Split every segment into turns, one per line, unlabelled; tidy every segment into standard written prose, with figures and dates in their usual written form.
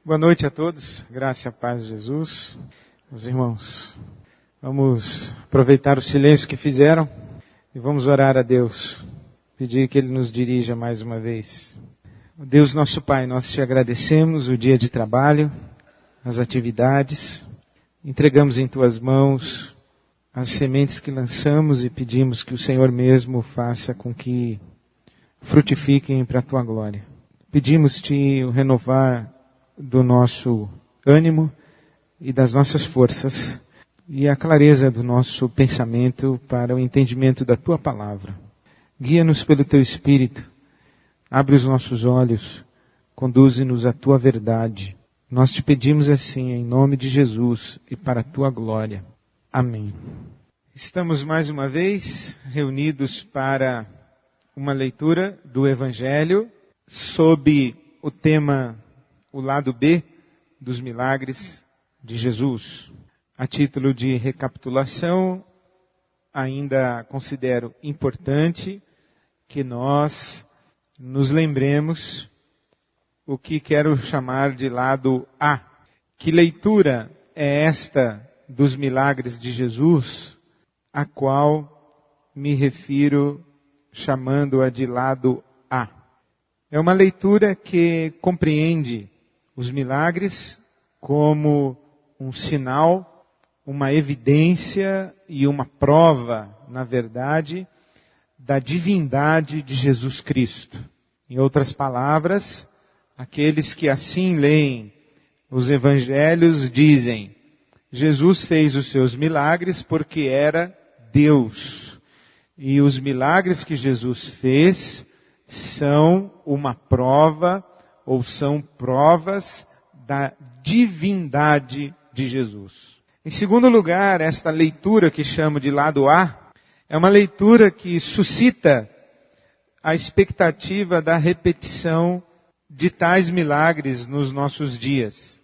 Boa noite a todos, graça e a paz de Jesus. Meus irmãos, vamos aproveitar o silêncio que fizeram e vamos orar a Deus, pedir que Ele nos dirija mais uma vez. Deus nosso Pai, nós te agradecemos o dia de trabalho, as atividades, entregamos em Tuas mãos as sementes que lançamos e pedimos que o Senhor mesmo faça com que frutifiquem para a Tua glória. Pedimos-te o renovar do nosso ânimo e das nossas forças e a clareza do nosso pensamento para o entendimento da Tua palavra. Guia-nos pelo Teu Espírito, abre os nossos olhos, conduze-nos à Tua verdade. Nós te pedimos assim em nome de Jesus e para a Tua glória. Amém. Estamos mais uma vez reunidos para uma leitura do Evangelho sob o tema o lado B dos milagres de Jesus. A título de recapitulação, ainda considero importante que nós nos lembremos o que quero chamar de lado A. Que leitura é esta dos milagres de Jesus, a qual me refiro chamando-a de lado A? É uma leitura que compreende os milagres como um sinal, uma evidência e uma prova, na verdade, da divindade de Jesus Cristo. Em outras palavras, aqueles que assim leem os evangelhos dizem: Jesus fez os seus milagres porque era Deus. E os milagres que Jesus fez são uma prova ou são provas da divindade de Jesus. Em segundo lugar, esta leitura que chamo de lado A, é uma leitura que suscita a expectativa da repetição de tais milagres nos nossos dias.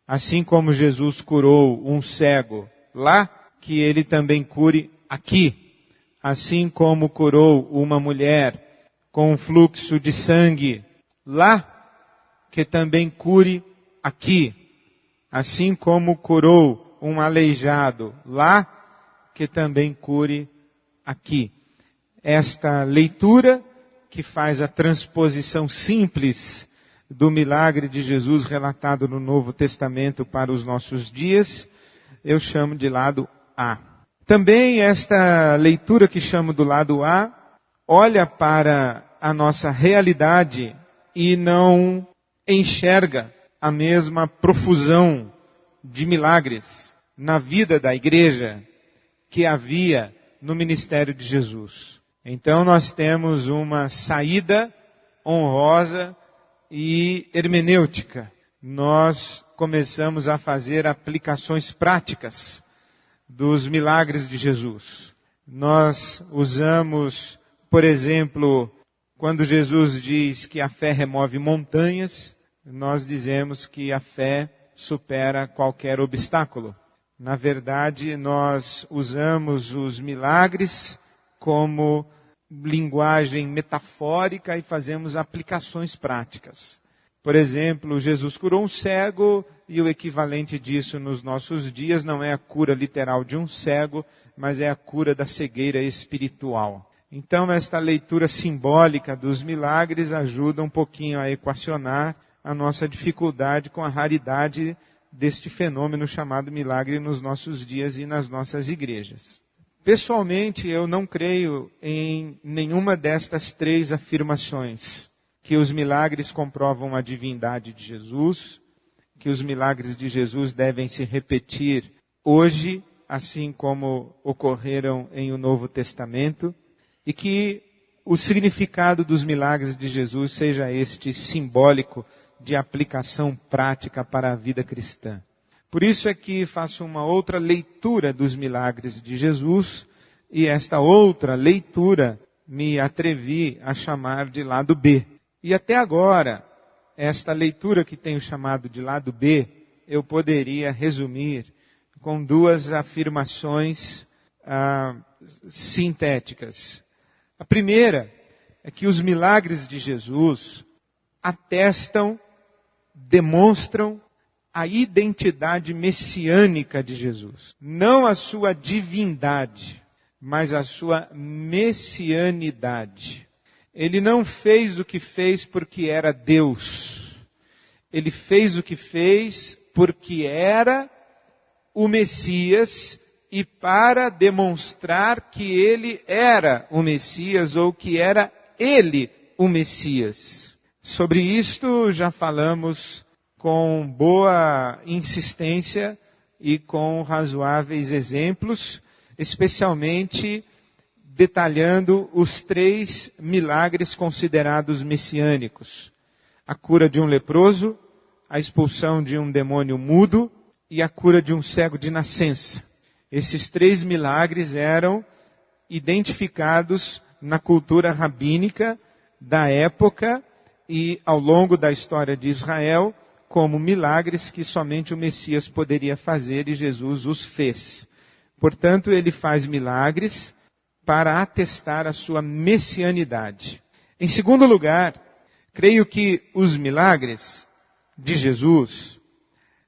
Assim como Jesus curou um cego lá, que ele também cure aqui. Assim como curou uma mulher com um fluxo de sangue lá, que também cure aqui. Assim como curou um aleijado lá, que também cure aqui. Esta leitura, que faz a transposição simples do milagre de Jesus relatado no Novo Testamento para os nossos dias, eu chamo de lado A. Também esta leitura que chamo do lado A, olha para a nossa realidade e não enxerga a mesma profusão de milagres na vida da igreja que havia no ministério de Jesus. Então nós temos uma saída honrosa e hermenêutica. Nós começamos a fazer aplicações práticas dos milagres de Jesus. Nós usamos, por exemplo, quando Jesus diz que a fé remove montanhas, nós dizemos que a fé supera qualquer obstáculo. Na verdade, nós usamos os milagres como linguagem metafórica e fazemos aplicações práticas. Por exemplo, Jesus curou um cego e o equivalente disso nos nossos dias não é a cura literal de um cego, mas é a cura da cegueira espiritual. Então, esta leitura simbólica dos milagres ajuda um pouquinho a equacionar a nossa dificuldade com a raridade deste fenômeno chamado milagre nos nossos dias e nas nossas igrejas. Pessoalmente, eu não creio em nenhuma destas três afirmações: que os milagres comprovam a divindade de Jesus, que os milagres de Jesus devem se repetir hoje, assim como ocorreram em o Novo Testamento, e que o significado dos milagres de Jesus seja este simbólico de aplicação prática para a vida cristã. Por isso é que faço uma outra leitura dos milagres de Jesus, e esta outra leitura me atrevi a chamar de lado B. E até agora, esta leitura que tenho chamado de lado B, eu poderia resumir com duas afirmações sintéticas. A primeira é que os milagres de Jesus atestam demonstram a identidade messiânica de Jesus. Não a sua divindade, mas a sua messianidade. Ele não fez o que fez porque era Deus. Ele fez o que fez porque era o Messias e para demonstrar que ele era o Messias ou que era ele o Messias. Sobre isto já falamos com boa insistência e com razoáveis exemplos, especialmente detalhando os 3 milagres considerados messiânicos. A cura de um leproso, a expulsão de um demônio mudo e a cura de um cego de nascença. Esses 3 milagres eram identificados na cultura rabínica da época e ao longo da história de Israel como milagres que somente o Messias poderia fazer e Jesus os fez. Portanto, ele faz milagres para atestar a sua messianidade. Em segundo lugar, creio que os milagres de Jesus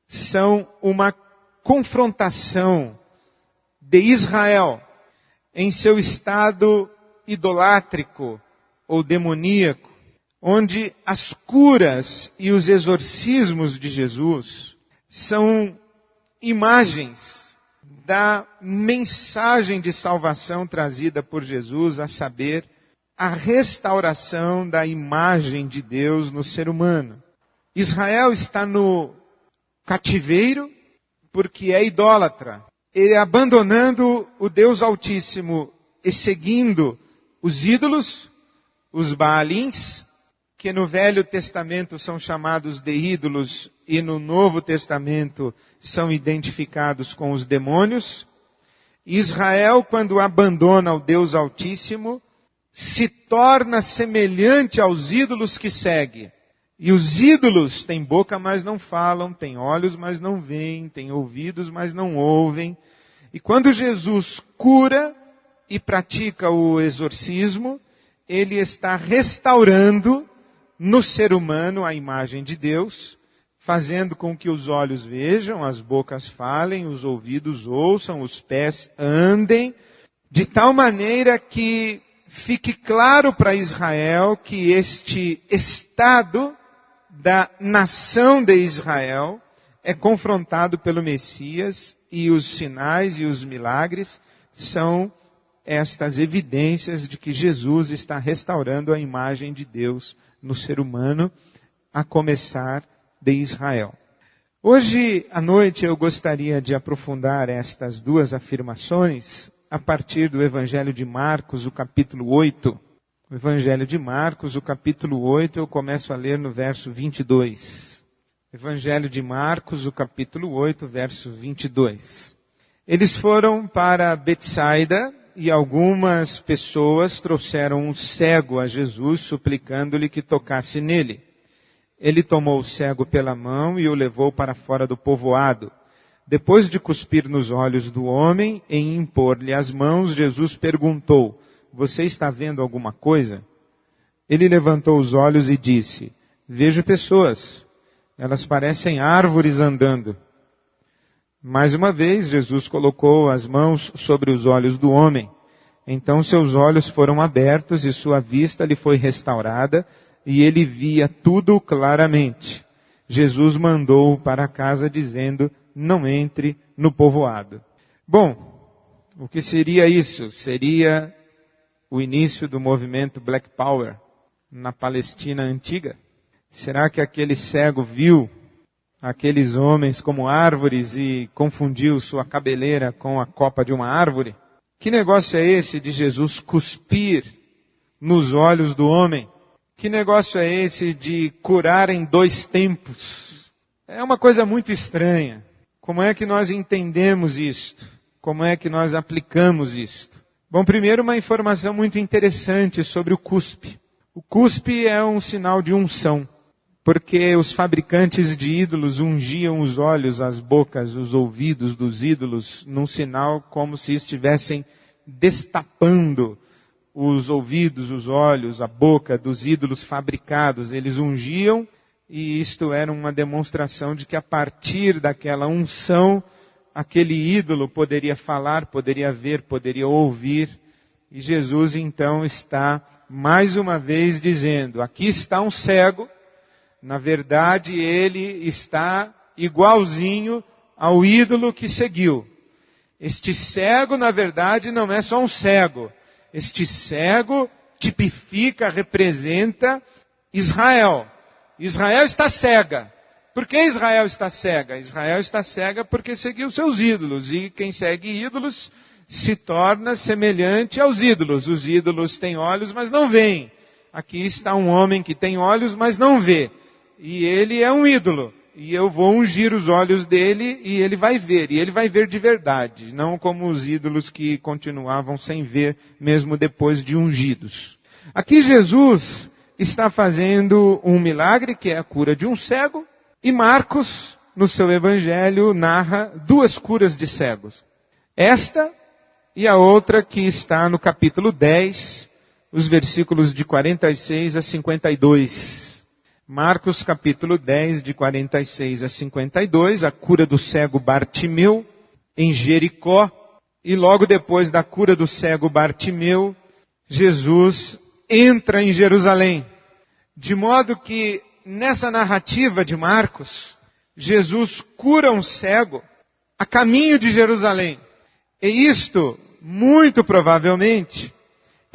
são uma confrontação de Israel em seu estado idolátrico ou demoníaco, onde as curas e os exorcismos de Jesus são imagens da mensagem de salvação trazida por Jesus, a saber, a restauração da imagem de Deus no ser humano. Israel está no cativeiro porque é idólatra. Ele abandonando o Deus Altíssimo e seguindo os ídolos, os Baalins, que no Velho Testamento são chamados de ídolos e no Novo Testamento são identificados com os demônios. Israel, quando abandona o Deus Altíssimo, se torna semelhante aos ídolos que segue. E os ídolos têm boca, mas não falam, têm olhos, mas não veem, têm ouvidos, mas não ouvem. E quando Jesus cura e pratica o exorcismo, ele está restaurando no ser humano a imagem de Deus, fazendo com que os olhos vejam, as bocas falem, os ouvidos ouçam, os pés andem, de tal maneira que fique claro para Israel que este estado da nação de Israel é confrontado pelo Messias e os sinais e os milagres são estas evidências de que Jesus está restaurando a imagem de Deus no ser humano, a começar de Israel. Hoje à noite eu gostaria de aprofundar estas 2 afirmações a partir do Evangelho de Marcos, o capítulo 8. O Evangelho de Marcos, o capítulo 8, eu começo a ler no verso 22. Evangelho de Marcos, o capítulo 8, verso 22. Eles foram para Betsaida e algumas pessoas trouxeram um cego a Jesus, suplicando-lhe que tocasse nele. Ele tomou o cego pela mão e o levou para fora do povoado. Depois de cuspir nos olhos do homem e impor-lhe as mãos, Jesus perguntou: "Você está vendo alguma coisa?" Ele levantou os olhos e disse: "Vejo pessoas. Elas parecem árvores andando." Mais uma vez, Jesus colocou as mãos sobre os olhos do homem. Então seus olhos foram abertos e sua vista lhe foi restaurada e ele via tudo claramente. Jesus mandou-o para casa dizendo: "Não entre no povoado." Bom, o que seria isso? Seria o início do movimento Black Power na Palestina antiga? Será que aquele cego viu aqueles homens como árvores e confundiu sua cabeleira com a copa de uma árvore? Que negócio é esse de Jesus cuspir nos olhos do homem? Que negócio é esse de curar em 2 tempos? É uma coisa muito estranha. Como é que nós entendemos isto? Como é que nós aplicamos isto? Bom, primeiro uma informação muito interessante sobre o cuspe. O cuspe é um sinal de unção, porque os fabricantes de ídolos ungiam os olhos, as bocas, os ouvidos dos ídolos num sinal como se estivessem destapando os ouvidos, os olhos, a boca dos ídolos fabricados. Eles ungiam e isto era uma demonstração de que a partir daquela unção, aquele ídolo poderia falar, poderia ver, poderia ouvir. E Jesus então está mais uma vez dizendo, aqui está um cego, na verdade ele está igualzinho ao ídolo que seguiu. Este cego, na verdade, não é só um cego. Este cego tipifica, representa Israel. Israel está cega. Por que Israel está cega? Israel está cega porque seguiu seus ídolos. E quem segue ídolos se torna semelhante aos ídolos. Os ídolos têm olhos, mas não veem. Aqui está um homem que tem olhos, mas não vê. E ele é um ídolo. E eu vou ungir os olhos dele e ele vai ver. E ele vai ver de verdade. Não como os ídolos que continuavam sem ver, mesmo depois de ungidos. Aqui Jesus está fazendo um milagre, que é a cura de um cego. E Marcos, no seu evangelho, narra duas curas de cegos. Esta e a outra que está no capítulo 10, os versículos de 46 a 52. Marcos capítulo 10, de 46 a 52, a cura do cego Bartimeu, em Jericó. E logo depois da cura do cego Bartimeu, Jesus entra em Jerusalém. De modo que, nessa narrativa de Marcos, Jesus cura um cego a caminho de Jerusalém. E isto, muito provavelmente,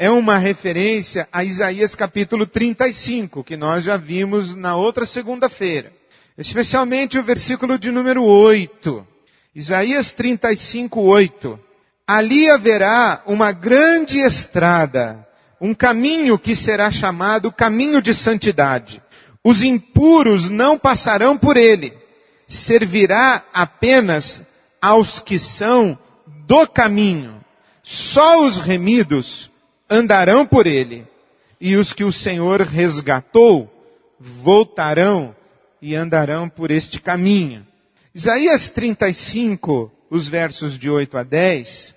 é uma referência a Isaías capítulo 35, que nós já vimos na outra segunda-feira. Especialmente o versículo de número 8. Isaías 35, 8. Ali haverá uma grande estrada, um caminho que será chamado caminho de santidade. Os impuros não passarão por ele. Servirá apenas aos que são do caminho. Só os remidos andarão por ele, e os que o Senhor resgatou voltarão e andarão por este caminho. Isaías 35, os versos de 8 a 10,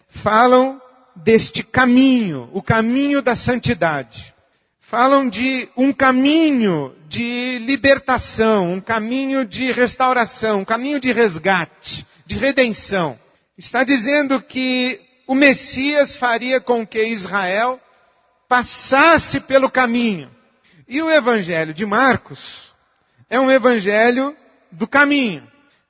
falam deste caminho, o caminho da santidade. Falam de um caminho de libertação, um caminho de restauração, um caminho de resgate, de redenção. Está dizendo que o Messias faria com que Israel passasse pelo caminho. E o evangelho de Marcos é um evangelho do caminho.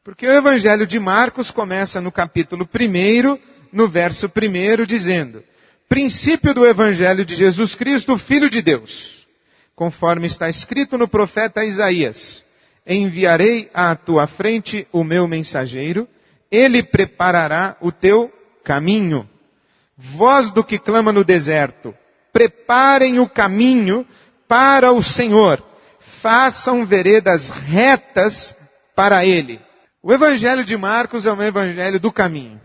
Porque o evangelho de Marcos começa no capítulo 1, no verso 1, dizendo: princípio do evangelho de Jesus Cristo, Filho de Deus. Conforme está escrito no profeta Isaías: enviarei à tua frente o meu mensageiro, ele preparará o teu caminho. Voz do que clama no deserto: preparem o caminho para o Senhor, façam veredas retas para ele. O evangelho de Marcos é um evangelho do caminho.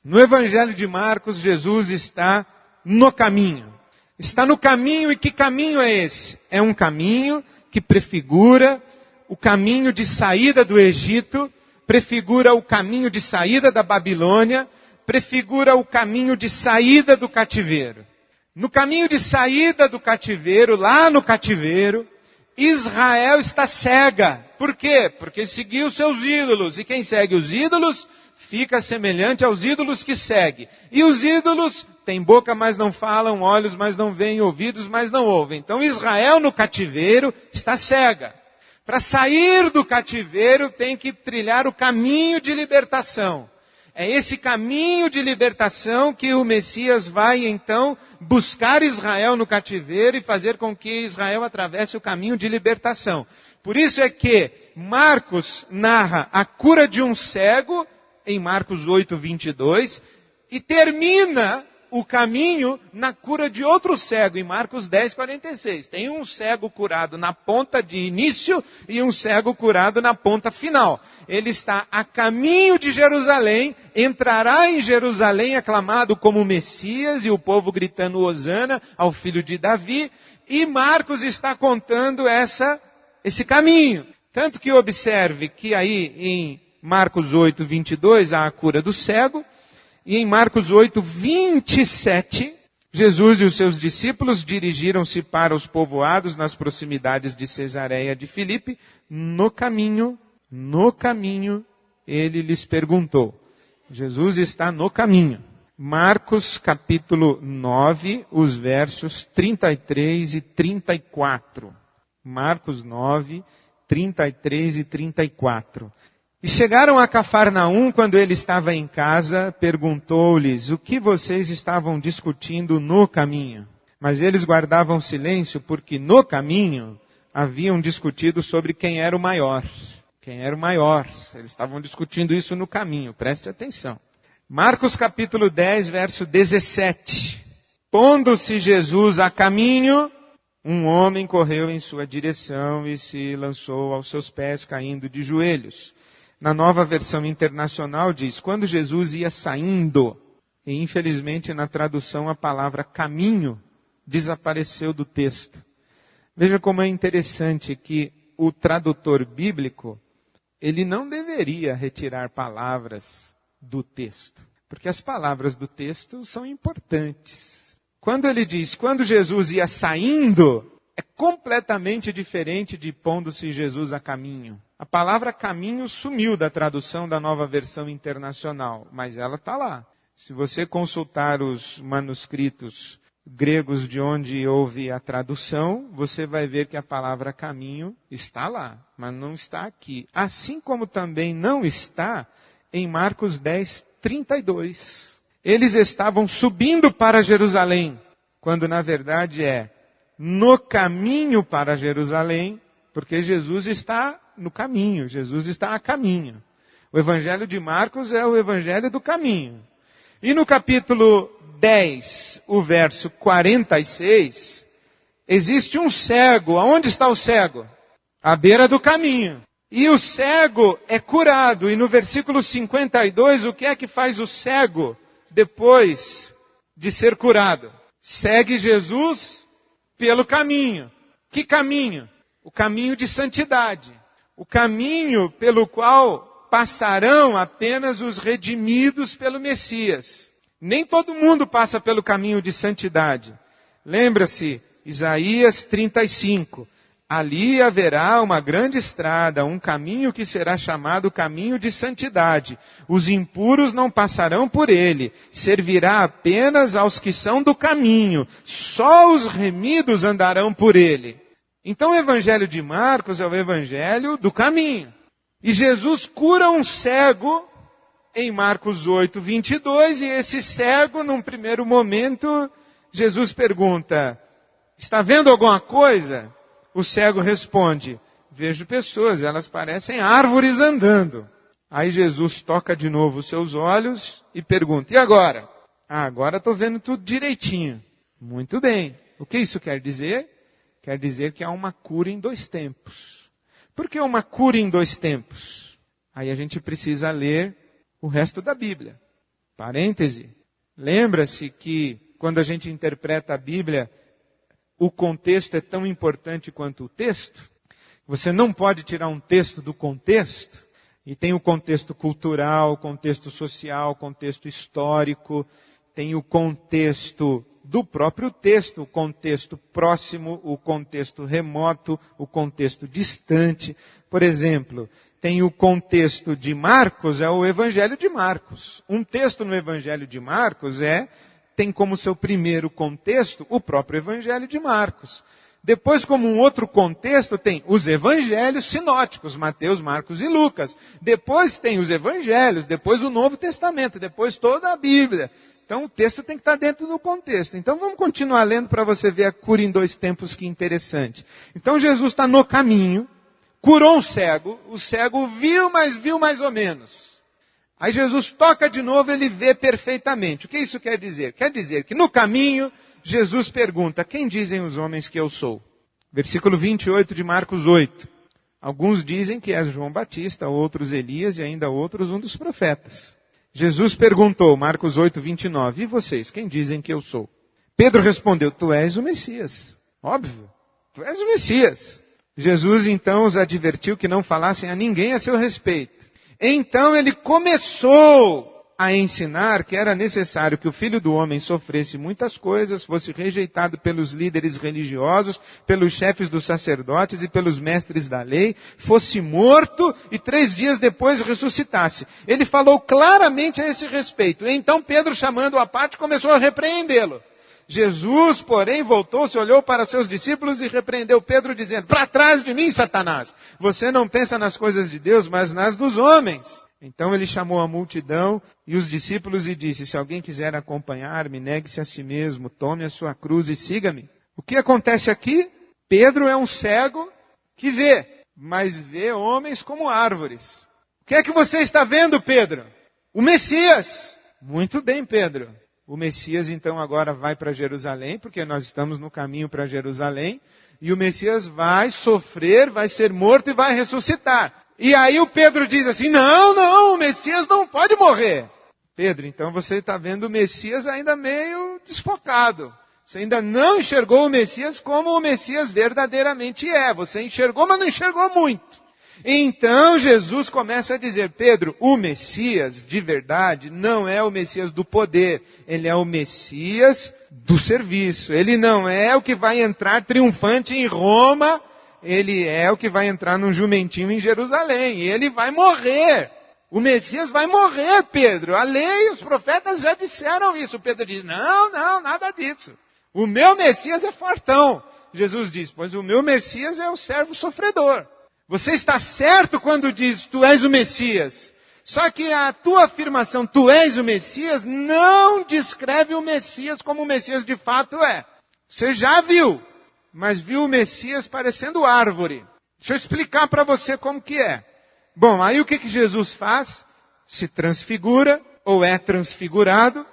No evangelho de Marcos, Jesus está no caminho. Está no caminho, e que caminho é esse? É um caminho que prefigura o caminho de saída do Egito, prefigura o caminho de saída da Babilônia, prefigura o caminho de saída do cativeiro. No caminho de saída do cativeiro, lá no cativeiro, Israel está cega. Por quê? Porque seguiu seus ídolos. E quem segue os ídolos fica semelhante aos ídolos que segue. E os ídolos têm boca, mas não falam, olhos, mas não veem, ouvidos, mas não ouvem. Então Israel no cativeiro está cega. Para sair do cativeiro tem que trilhar o caminho de libertação. É esse caminho de libertação que o Messias vai então buscar Israel no cativeiro e fazer com que Israel atravesse o caminho de libertação. Por isso é que Marcos narra a cura de um cego em Marcos 8, 22 e termina o caminho na cura de outro cego em Marcos 10, 46. Tem um cego curado na ponta de início e um cego curado na ponta final. Ele está a caminho de Jerusalém, entrará em Jerusalém aclamado como Messias e o povo gritando Hosana ao filho de Davi. E Marcos está contando esse caminho. Tanto que observe que aí em Marcos 8, 22 há a cura do cego. E em Marcos 8, 27, Jesus e os seus discípulos dirigiram-se para os povoados nas proximidades de Cesareia de Filipe. No caminho, ele lhes perguntou. Jesus está no caminho. Marcos capítulo 9, os versos 33 e 34. Marcos 9, 33 e 34. E chegaram a Cafarnaum, quando ele estava em casa, perguntou-lhes o que vocês estavam discutindo no caminho. Mas eles guardavam silêncio, porque no caminho haviam discutido sobre quem era o maior. Quem era o maior? Eles estavam discutindo isso no caminho, preste atenção. Marcos capítulo 10, verso 17. Pondo-se Jesus a caminho, um homem correu em sua direção e se lançou aos seus pés, caindo de joelhos. Na Nova Versão Internacional diz, quando Jesus ia saindo, e infelizmente na tradução a palavra caminho desapareceu do texto. Veja como é interessante que o tradutor bíblico, ele não deveria retirar palavras do texto, porque as palavras do texto são importantes. Quando ele diz, quando Jesus ia saindo, é completamente diferente de pondo-se Jesus a caminho. A palavra caminho sumiu da tradução da Nova Versão Internacional, mas ela está lá. Se você consultar os manuscritos gregos de onde houve a tradução, você vai ver que a palavra caminho está lá, mas não está aqui. Assim como também não está em Marcos 10, 32. Eles estavam subindo para Jerusalém, quando na verdade é no caminho para Jerusalém, porque Jesus está no caminho, Jesus está a caminho. O Evangelho de Marcos é o Evangelho do caminho. E no capítulo 10, o verso 46, existe um cego. Aonde está o cego? À beira do caminho. E o cego é curado. E no versículo 52, o que é que faz o cego depois de ser curado? Segue Jesus pelo caminho. Que caminho? O caminho de santidade. O caminho pelo qual passarão apenas os redimidos pelo Messias. Nem todo mundo passa pelo caminho de santidade. Lembra-se, Isaías 35. Ali haverá uma grande estrada, um caminho que será chamado caminho de santidade. Os impuros não passarão por ele. Servirá apenas aos que são do caminho. Só os remidos andarão por ele. Então o Evangelho de Marcos é o Evangelho do caminho. E Jesus cura um cego em Marcos 8, 22. E esse cego, num primeiro momento, Jesus pergunta, está vendo alguma coisa? O cego responde, vejo pessoas, elas parecem árvores andando. Aí Jesus toca de novo os seus olhos e pergunta, e agora? Agora estou vendo tudo direitinho. Muito bem. O que isso quer dizer? Quer dizer que há uma cura em 2 tempos. Por que uma cura em 2 tempos? Aí a gente precisa ler o resto da Bíblia. Parêntese. Lembra-se que quando a gente interpreta a Bíblia, o contexto é tão importante quanto o texto. Você não pode tirar um texto do contexto. E tem o contexto cultural, o contexto social, o contexto histórico. Tem o contexto do próprio texto, o contexto próximo, o contexto remoto, o contexto distante. Por exemplo, tem o contexto de Marcos, é o Evangelho de Marcos. Um texto no Evangelho de Marcos tem como seu primeiro contexto o próprio Evangelho de Marcos. Depois, como um outro contexto, tem os Evangelhos sinóticos, Mateus, Marcos e Lucas. Depois tem os Evangelhos, depois o Novo Testamento, depois toda a Bíblia. Então o texto tem que estar dentro do contexto. Então vamos continuar lendo para você ver a cura em 2 tempos, que interessante. Então Jesus está no caminho, curou um cego, o cego viu, mas viu mais ou menos. Aí Jesus toca de novo, ele vê perfeitamente. O que isso quer dizer? Quer dizer que no caminho, Jesus pergunta, quem dizem os homens que eu sou? Versículo 28 de Marcos 8. Alguns dizem que és João Batista, outros Elias e ainda outros um dos profetas. Jesus perguntou, Marcos 8, 29, e vocês, quem dizem que eu sou? Pedro respondeu, tu és o Messias. Óbvio, tu és o Messias. Jesus então os advertiu que não falassem a ninguém a seu respeito. Então ele começou a ensinar que era necessário que o Filho do Homem sofresse muitas coisas, fosse rejeitado pelos líderes religiosos, pelos chefes dos sacerdotes e pelos mestres da lei, fosse morto e 3 dias depois ressuscitasse. Ele falou claramente a esse respeito. E então Pedro, chamando-o à parte, começou a repreendê-lo. Jesus, porém, voltou-se, olhou para seus discípulos e repreendeu Pedro, dizendo: para trás de mim, Satanás! Você não pensa nas coisas de Deus, mas nas dos homens. Então ele chamou a multidão e os discípulos e disse: se alguém quiser acompanhar-me, negue-se a si mesmo, tome a sua cruz e siga-me. O que acontece aqui? Pedro é um cego que vê, mas vê homens como árvores. O que é que você está vendo, Pedro? O Messias. Muito bem, Pedro. O Messias então agora vai para Jerusalém, porque nós estamos no caminho para Jerusalém, e o Messias vai sofrer, vai ser morto e vai ressuscitar. E aí o Pedro diz assim: não, o Messias não pode morrer. Pedro, então você está vendo o Messias ainda meio desfocado. Você ainda não enxergou o Messias como o Messias verdadeiramente é. Você enxergou, mas não enxergou muito. Então Jesus começa a dizer: Pedro, o Messias de verdade não é o Messias do poder. Ele é o Messias do serviço. Ele não é o que vai entrar triunfante em Roma. Ele é o que vai entrar num jumentinho em Jerusalém. E ele vai morrer. O Messias vai morrer, Pedro. A lei e os profetas já disseram isso. Pedro diz: não, nada disso. O meu Messias é fortão. Jesus diz: pois o meu Messias é o servo sofredor. Você está certo quando diz: tu és o Messias. Só que a tua afirmação, tu és o Messias, não descreve o Messias como o Messias de fato é. Você já viu, mas viu o Messias parecendo árvore. Deixa eu explicar para você como que é. Bom, aí o que Jesus faz? Se transfigura, ou é transfigurado.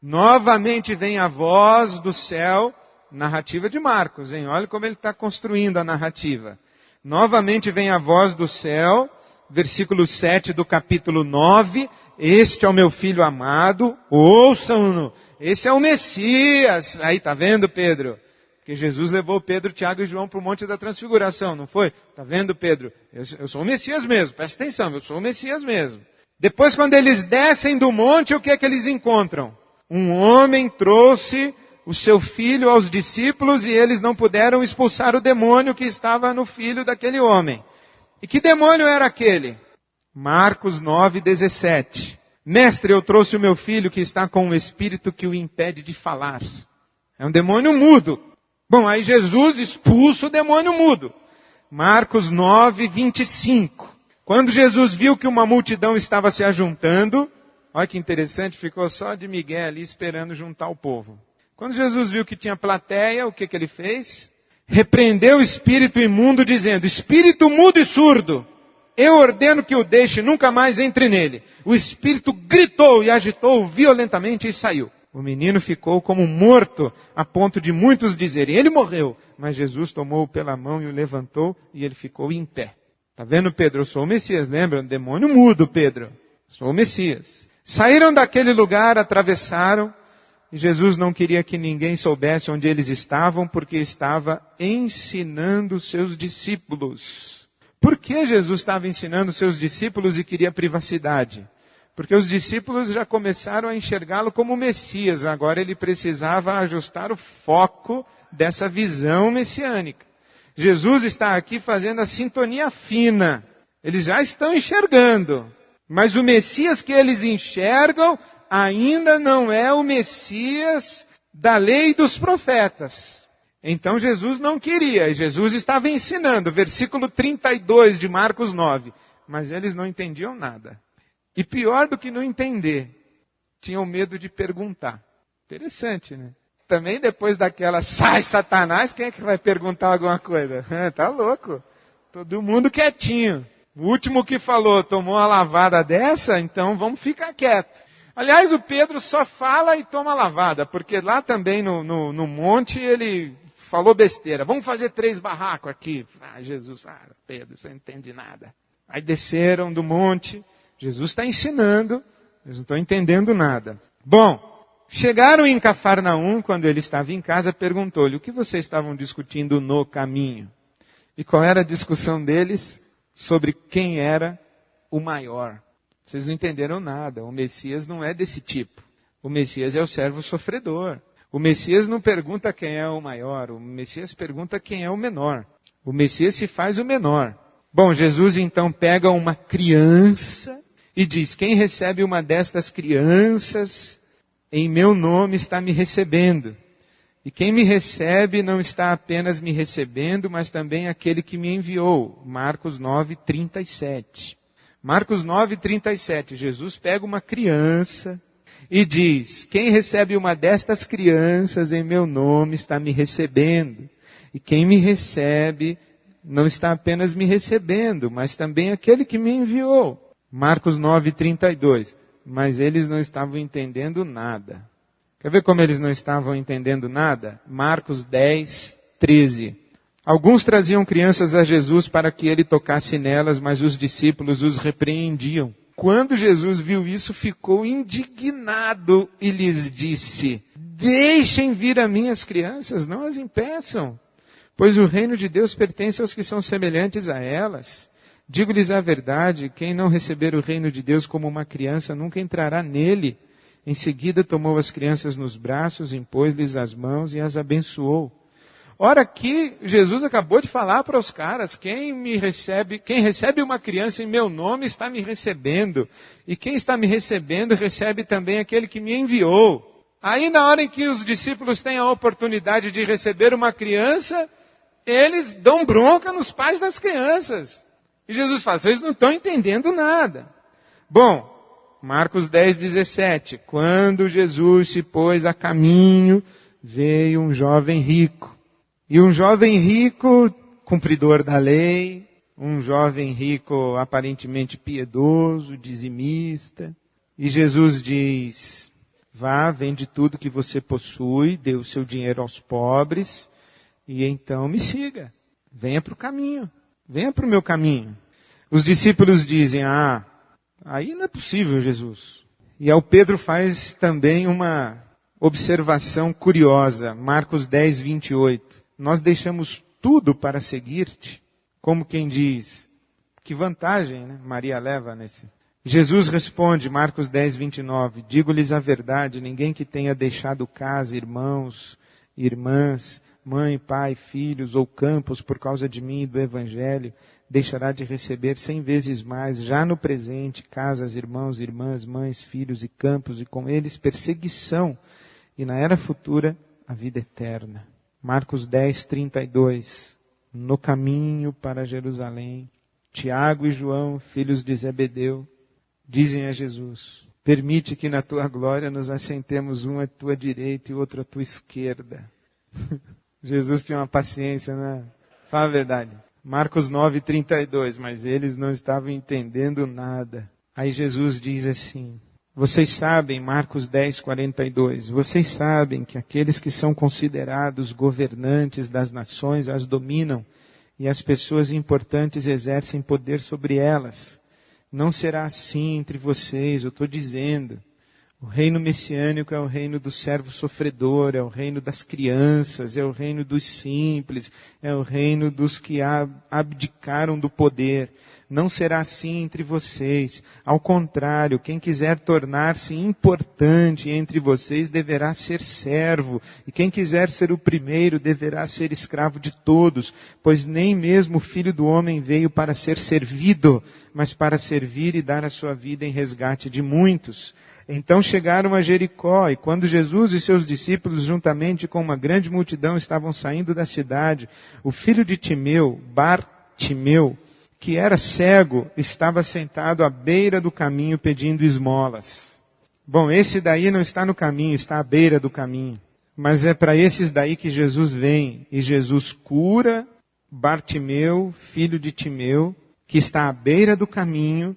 Novamente vem a voz do céu, narrativa de Marcos, hein? Olha como ele está construindo a narrativa. Novamente vem a voz do céu, versículo 7 do capítulo 9. Este é o meu filho amado, ouçam-no. Esse é o Messias. Aí, tá vendo, Pedro? Porque Jesus levou Pedro, Tiago e João para o Monte da Transfiguração, não foi? Tá vendo, Pedro? Eu sou o Messias mesmo, presta atenção, eu sou o Messias mesmo. Depois, quando eles descem do monte, o que é que eles encontram? Um homem trouxe o seu filho aos discípulos e eles não puderam expulsar o demônio que estava no filho daquele homem. E que demônio era aquele? Marcos 9:17. Mestre, eu trouxe o meu filho que está com um espírito que o impede de falar. É um demônio mudo. Bom, aí Jesus expulsa o demônio mudo. Marcos 9:25. Quando Jesus viu que uma multidão estava se ajuntando, olha que interessante, ficou só de migué ali esperando juntar o povo. Quando Jesus viu que tinha plateia, o que ele fez? Repreendeu o espírito imundo, dizendo: espírito mudo e surdo, eu ordeno que o deixe, nunca mais entre nele. O espírito gritou e agitou violentamente e saiu. O menino ficou como morto, a ponto de muitos dizerem: ele morreu. Mas Jesus tomou-o pela mão e o levantou, e ele ficou em pé. Tá vendo, Pedro? Eu sou o Messias, lembra? Demônio mudo, Pedro. Sou o Messias. Saíram daquele lugar, atravessaram, e Jesus não queria que ninguém soubesse onde eles estavam, porque estava ensinando os seus discípulos. Por que Jesus estava ensinando os seus discípulos e queria privacidade? Porque os discípulos já começaram a enxergá-lo como Messias. Agora ele precisava ajustar o foco dessa visão messiânica. Jesus está aqui fazendo a sintonia fina. Eles já estão enxergando. Mas o Messias que eles enxergam ainda não é o Messias da lei dos profetas. Então Jesus não queria, e Jesus estava ensinando, versículo 32 de Marcos 9. Mas eles não entendiam nada. E pior do que não entender, tinham medo de perguntar. Interessante, né? Também depois daquela, sai Satanás, quem é que vai perguntar alguma coisa? Tá louco. Todo mundo quietinho. O último que falou, tomou uma lavada dessa, então vamos ficar quieto. Aliás, o Pedro só fala e toma lavada, porque lá também no monte ele falou besteira. Vamos fazer 3 barracos aqui. Jesus, Pedro, você não entende nada. Aí desceram do monte, Jesus está ensinando, eles não estão entendendo nada. Bom, chegaram em Cafarnaum, quando ele estava em casa, perguntou-lhe: o que vocês estavam discutindo no caminho? E qual era a discussão deles? Sobre quem era o maior. Vocês não entenderam nada. O Messias não é desse tipo. O Messias é o servo sofredor. O Messias não pergunta quem é o maior. O Messias pergunta quem é o menor. O Messias se faz o menor. Bom, Jesus então pega uma criança e diz: quem recebe uma destas crianças, em meu nome está me recebendo. E quem me recebe não está apenas me recebendo, mas também aquele que me enviou. Marcos 9:37. Marcos 9:37. Jesus pega uma criança e diz: quem recebe uma destas crianças em meu nome está me recebendo. E quem me recebe não está apenas me recebendo, mas também aquele que me enviou. Marcos 9:32. Mas eles não estavam entendendo nada. Quer ver como eles não estavam entendendo nada? Marcos 10:13. Alguns traziam crianças a Jesus para que ele tocasse nelas, mas os discípulos os repreendiam. Quando Jesus viu isso, ficou indignado e lhes disse: deixem vir a mim as crianças, não as impeçam, pois o reino de Deus pertence aos que são semelhantes a elas. Digo-lhes a verdade, quem não receber o reino de Deus como uma criança nunca entrará nele. Em seguida tomou as crianças nos braços, impôs-lhes as mãos e as abençoou. Ora, aqui Jesus acabou de falar para os caras: quem recebe uma criança em meu nome está me recebendo. E quem está me recebendo recebe também aquele que me enviou. Aí na hora em que os discípulos têm a oportunidade de receber uma criança, eles dão bronca nos pais das crianças. E Jesus fala: vocês não estão entendendo nada. Bom, Marcos 10:17. Quando Jesus se pôs a caminho, veio um jovem rico. E um jovem rico, cumpridor da lei, um jovem rico aparentemente piedoso, dizimista. E Jesus diz: vá, vende tudo que você possui, dê o seu dinheiro aos pobres, e então me siga. Venha para o caminho, venha para o meu caminho. Os discípulos dizem: aí não é possível, Jesus. E ao Pedro faz também uma observação curiosa. Marcos 10:28. Nós deixamos tudo para seguir-te. Como quem diz: que vantagem, né? Maria leva nesse. Jesus responde, Marcos 10:29. Digo-lhes a verdade, ninguém que tenha deixado casa, irmãos, irmãs, mãe, pai, filhos ou campos por causa de mim e do Evangelho, deixará de receber 100 vezes mais, já no presente, casas, irmãos, irmãs, mães, filhos e campos, e com eles perseguição, e na era futura, a vida eterna. Marcos 10:32. No caminho para Jerusalém, Tiago e João, filhos de Zebedeu, dizem a Jesus: permite que na tua glória nos assentemos um à tua direita e outro à tua esquerda. Jesus tinha uma paciência, né? Fala a verdade. Marcos 9:32, mas eles não estavam entendendo nada. Aí Jesus diz assim: vocês sabem, Marcos 10:42, vocês sabem que aqueles que são considerados governantes das nações as dominam e as pessoas importantes exercem poder sobre elas. Não será assim entre vocês, eu estou dizendo. O reino messiânico é o reino do servo sofredor, é o reino das crianças, é o reino dos simples, é o reino dos que abdicaram do poder. Não será assim entre vocês. Ao contrário, quem quiser tornar-se importante entre vocês deverá ser servo, e quem quiser ser o primeiro deverá ser escravo de todos, pois nem mesmo o Filho do Homem veio para ser servido, mas para servir e dar a sua vida em resgate de muitos. Então chegaram a Jericó, e quando Jesus e seus discípulos, juntamente com uma grande multidão, estavam saindo da cidade, o filho de Timeu, Bartimeu, que era cego, estava sentado à beira do caminho pedindo esmolas. Bom, esse daí não está no caminho, está à beira do caminho. Mas é para esses daí que Jesus vem, e Jesus cura Bartimeu, filho de Timeu, que está à beira do caminho,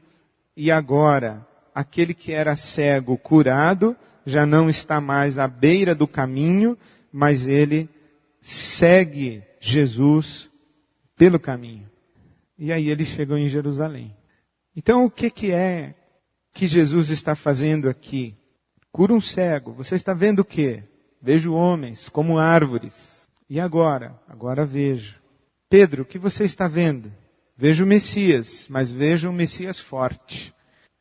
e agora aquele que era cego curado já não está mais à beira do caminho, mas ele segue Jesus pelo caminho. E aí eles chegam em Jerusalém. Então o que é que Jesus está fazendo aqui? Cura um cego. Você está vendo o quê? Vejo homens como árvores. E agora? Agora vejo. Pedro, o que você está vendo? Vejo o Messias, mas vejo um Messias forte.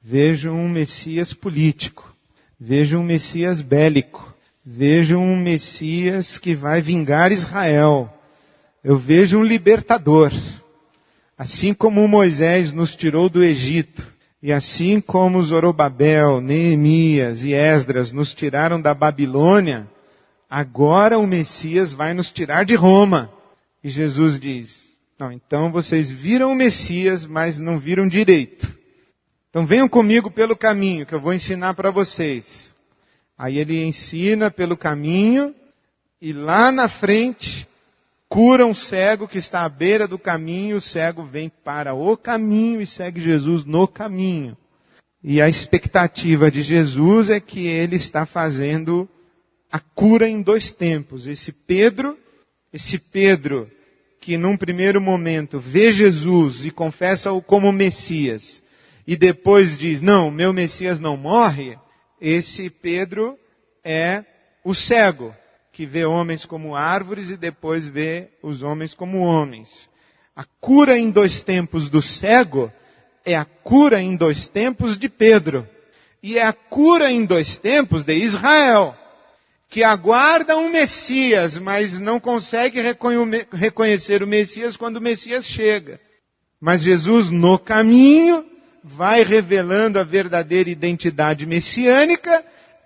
vejo um Messias político, vejo um Messias bélico, vejo um Messias que vai vingar Israel, eu vejo um libertador. Assim como Moisés nos tirou do Egito, e assim como Zorobabel, Neemias e Esdras nos tiraram da Babilônia, agora o Messias vai nos tirar de Roma. E Jesus diz, não, então vocês viram o Messias, mas não viram direito. Então venham comigo pelo caminho, que eu vou ensinar para vocês. Aí ele ensina pelo caminho, e lá na frente, cura um cego que está à beira do caminho, o cego vem para o caminho e segue Jesus no caminho. E a expectativa de Jesus é que ele está fazendo a cura em 2 tempos. Esse Pedro que num primeiro momento vê Jesus e confessa-o como Messias, e depois diz, não, meu Messias não morre, esse Pedro é o cego, que vê homens como árvores e depois vê os homens como homens. A cura em 2 tempos do cego é a cura em 2 tempos de Pedro. E é a cura em 2 tempos de Israel, que aguarda um Messias, mas não consegue reconhecer o Messias quando o Messias chega. Mas Jesus, no caminho, vai revelando a verdadeira identidade messiânica,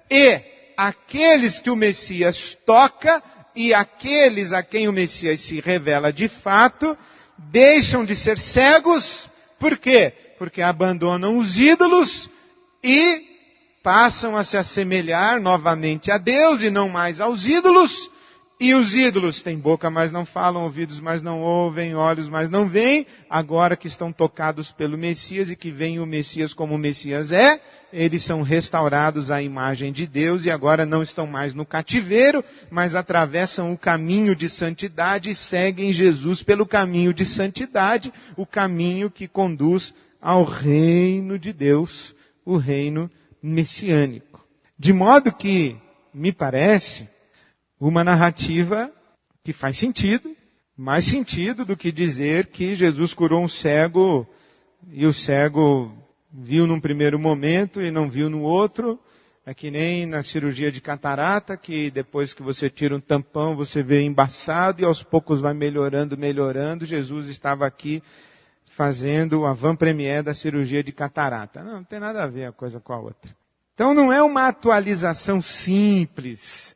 e aqueles que o Messias toca e aqueles a quem o Messias se revela de fato, deixam de ser cegos. Por quê? Porque abandonam os ídolos e passam a se assemelhar novamente a Deus e não mais aos ídolos. E os ídolos têm boca, mas não falam, ouvidos, mas não ouvem, olhos, mas não veem. Agora que estão tocados pelo Messias e que veem o Messias como o Messias é, eles são restaurados à imagem de Deus e agora não estão mais no cativeiro, mas atravessam o caminho de santidade e seguem Jesus pelo caminho de santidade, o caminho que conduz ao reino de Deus, o reino messiânico. De modo que, me parece, uma narrativa que faz sentido, mais sentido do que dizer que Jesus curou um cego e o cego viu num primeiro momento e não viu no outro. É que nem na cirurgia de catarata, que depois que você tira um tampão, você vê embaçado e aos poucos vai melhorando. Jesus estava aqui fazendo o avant-première da cirurgia de catarata. Não tem nada a ver a coisa com a outra. Então não é uma atualização simples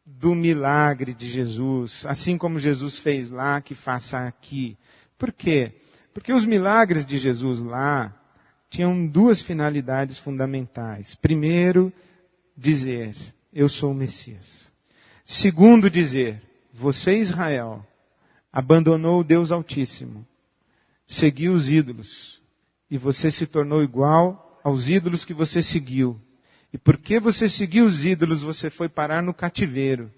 do milagre de Jesus, assim como Jesus fez lá, que faça aqui. Por quê? Porque os milagres de Jesus lá tinham 2 finalidades fundamentais. Primeiro, dizer, eu sou o Messias. Segundo, dizer, você, Israel, abandonou o Deus Altíssimo, seguiu os ídolos, e você se tornou igual aos ídolos que você seguiu. E porque você seguiu os ídolos, você foi parar no cativeiro.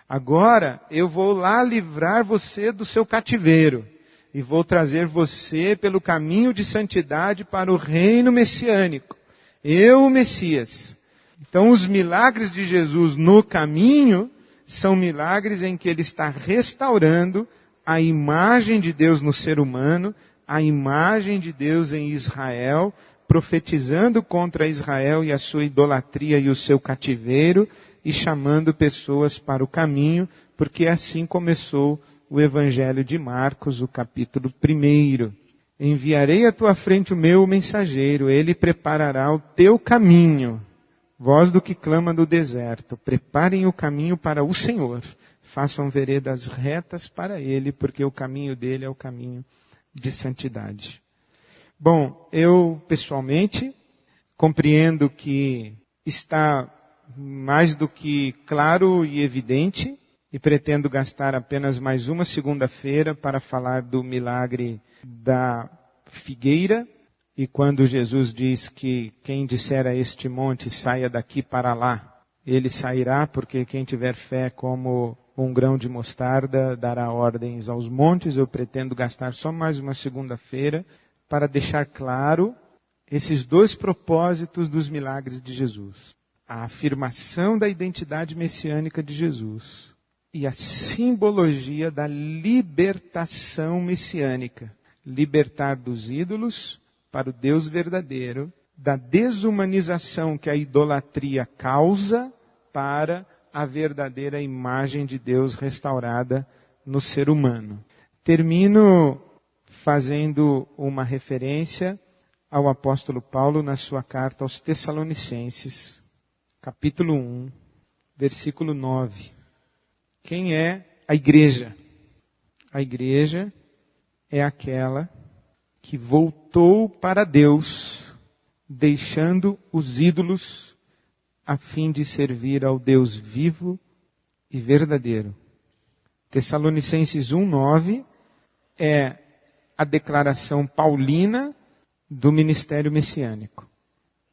Agora, eu vou lá livrar você do seu cativeiro. E vou trazer você pelo caminho de santidade para o reino messiânico. Eu, o Messias. Então, os milagres de Jesus no caminho são milagres em que ele está restaurando a imagem de Deus no ser humano, a imagem de Deus em Israel, profetizando contra Israel e a sua idolatria e o seu cativeiro, e chamando pessoas para o caminho, porque assim começou o Evangelho de Marcos, o capítulo 1. Enviarei à tua frente o meu mensageiro, ele preparará o teu caminho. Voz do que clama no deserto, preparem o caminho para o Senhor, façam veredas retas para ele, porque o caminho dele é o caminho de santidade. Bom, eu pessoalmente compreendo que está mais do que claro e evidente, e pretendo gastar apenas mais uma segunda-feira para falar do milagre da figueira. E quando Jesus diz que quem disser a este monte, saia daqui para lá, ele sairá, porque quem tiver fé como um grão de mostarda dará ordens aos montes. Eu pretendo gastar só mais uma segunda-feira para deixar claro esses 2 propósitos dos milagres de Jesus. A afirmação da identidade messiânica de Jesus e a simbologia da libertação messiânica. Libertar dos ídolos para o Deus verdadeiro da desumanização que a idolatria causa para a verdadeira imagem de Deus restaurada no ser humano. Termino fazendo uma referência ao apóstolo Paulo na sua carta aos Tessalonicenses, capítulo 1, versículo 9. Quem é a igreja? A igreja é aquela que voltou para Deus, deixando os ídolos a fim de servir ao Deus vivo e verdadeiro. Tessalonicenses 1:9 é a declaração paulina do ministério messiânico.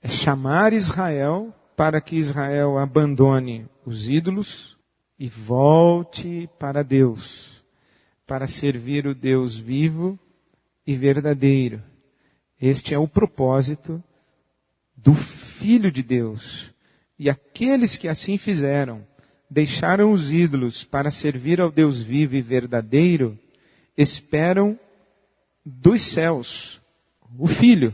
É chamar Israel para que Israel abandone os ídolos e volte para Deus, para servir o Deus vivo e verdadeiro. Este é o propósito do Filho de Deus. E aqueles que assim fizeram, deixaram os ídolos para servir ao Deus vivo e verdadeiro, esperam dos céus o Filho,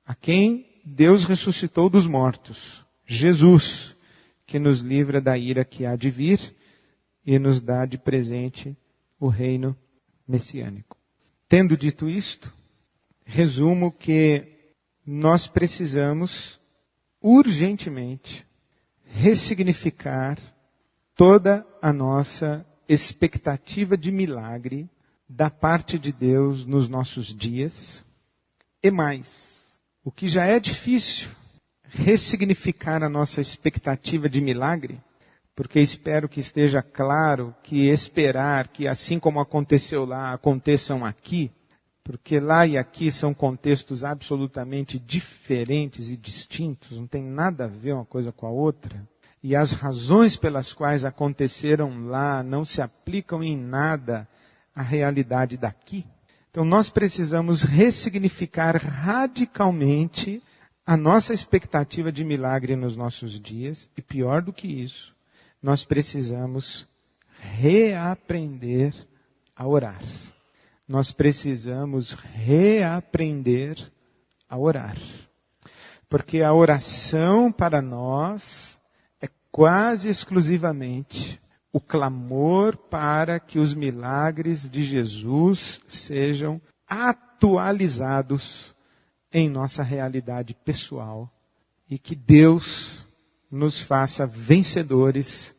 a quem Deus ressuscitou dos mortos, Jesus, que nos livra da ira que há de vir e nos dá de presente o reino messiânico. Tendo dito isto, resumo que nós precisamos urgentemente ressignificar toda a nossa expectativa de milagre da parte de Deus nos nossos dias. E mais, o que já é difícil, ressignificar a nossa expectativa de milagre, porque espero que esteja claro que esperar que assim como aconteceu lá, aconteçam aqui, porque lá e aqui são contextos absolutamente diferentes e distintos, não tem nada a ver uma coisa com a outra. E as razões pelas quais aconteceram lá não se aplicam em nada à realidade daqui. Então nós precisamos ressignificar radicalmente a nossa expectativa de milagre nos nossos dias. E pior do que isso, nós precisamos reaprender a orar. Nós precisamos reaprender a orar. Porque a oração para nós é quase exclusivamente o clamor para que os milagres de Jesus sejam atualizados em nossa realidade pessoal e que Deus nos faça vencedores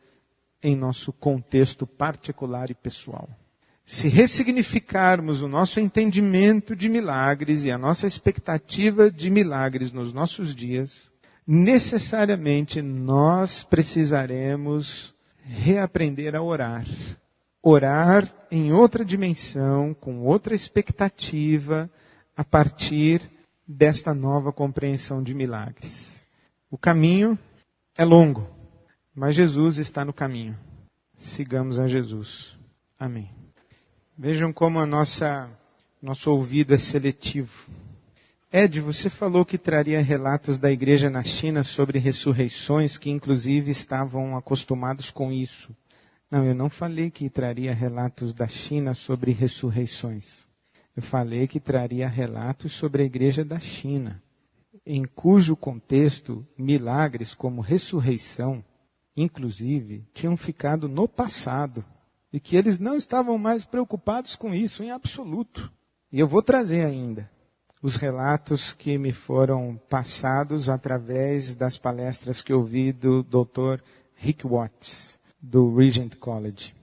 em nosso contexto particular e pessoal. Se ressignificarmos o nosso entendimento de milagres e a nossa expectativa de milagres nos nossos dias, necessariamente nós precisaremos reaprender a orar. Orar em outra dimensão, com outra expectativa, a partir desta nova compreensão de milagres. O caminho é longo, mas Jesus está no caminho. Sigamos a Jesus. Amém. Vejam como nosso ouvido é seletivo. Ed, você falou que traria relatos da igreja na China sobre ressurreições, que inclusive estavam acostumados com isso. Não, eu não falei que traria relatos da China sobre ressurreições. Eu falei que traria relatos sobre a igreja da China, em cujo contexto milagres como ressurreição, inclusive, tinham ficado no passado. E que eles não estavam mais preocupados com isso, em absoluto. E eu vou trazer ainda os relatos que me foram passados através das palestras que eu vi do Dr. Rick Watts, do Regent College.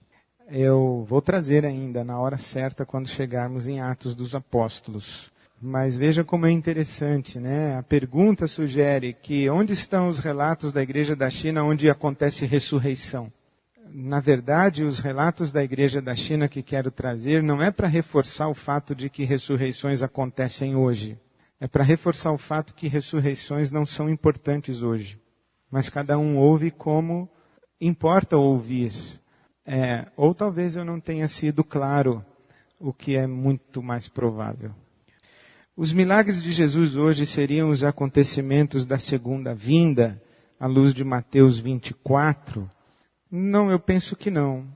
Eu vou trazer ainda na hora certa, quando chegarmos em Atos dos Apóstolos. Mas veja como é interessante, né? A pergunta sugere que onde estão os relatos da igreja da China onde acontece ressurreição? Na verdade, os relatos da igreja da China que quero trazer não é para reforçar o fato de que ressurreições acontecem hoje. É para reforçar o fato que ressurreições não são importantes hoje. Mas cada um ouve como importa ouvir. Ou talvez eu não tenha sido claro, o que é muito mais provável. Os milagres de Jesus hoje seriam os acontecimentos da segunda vinda, à luz de Mateus 24? Não, eu penso que não.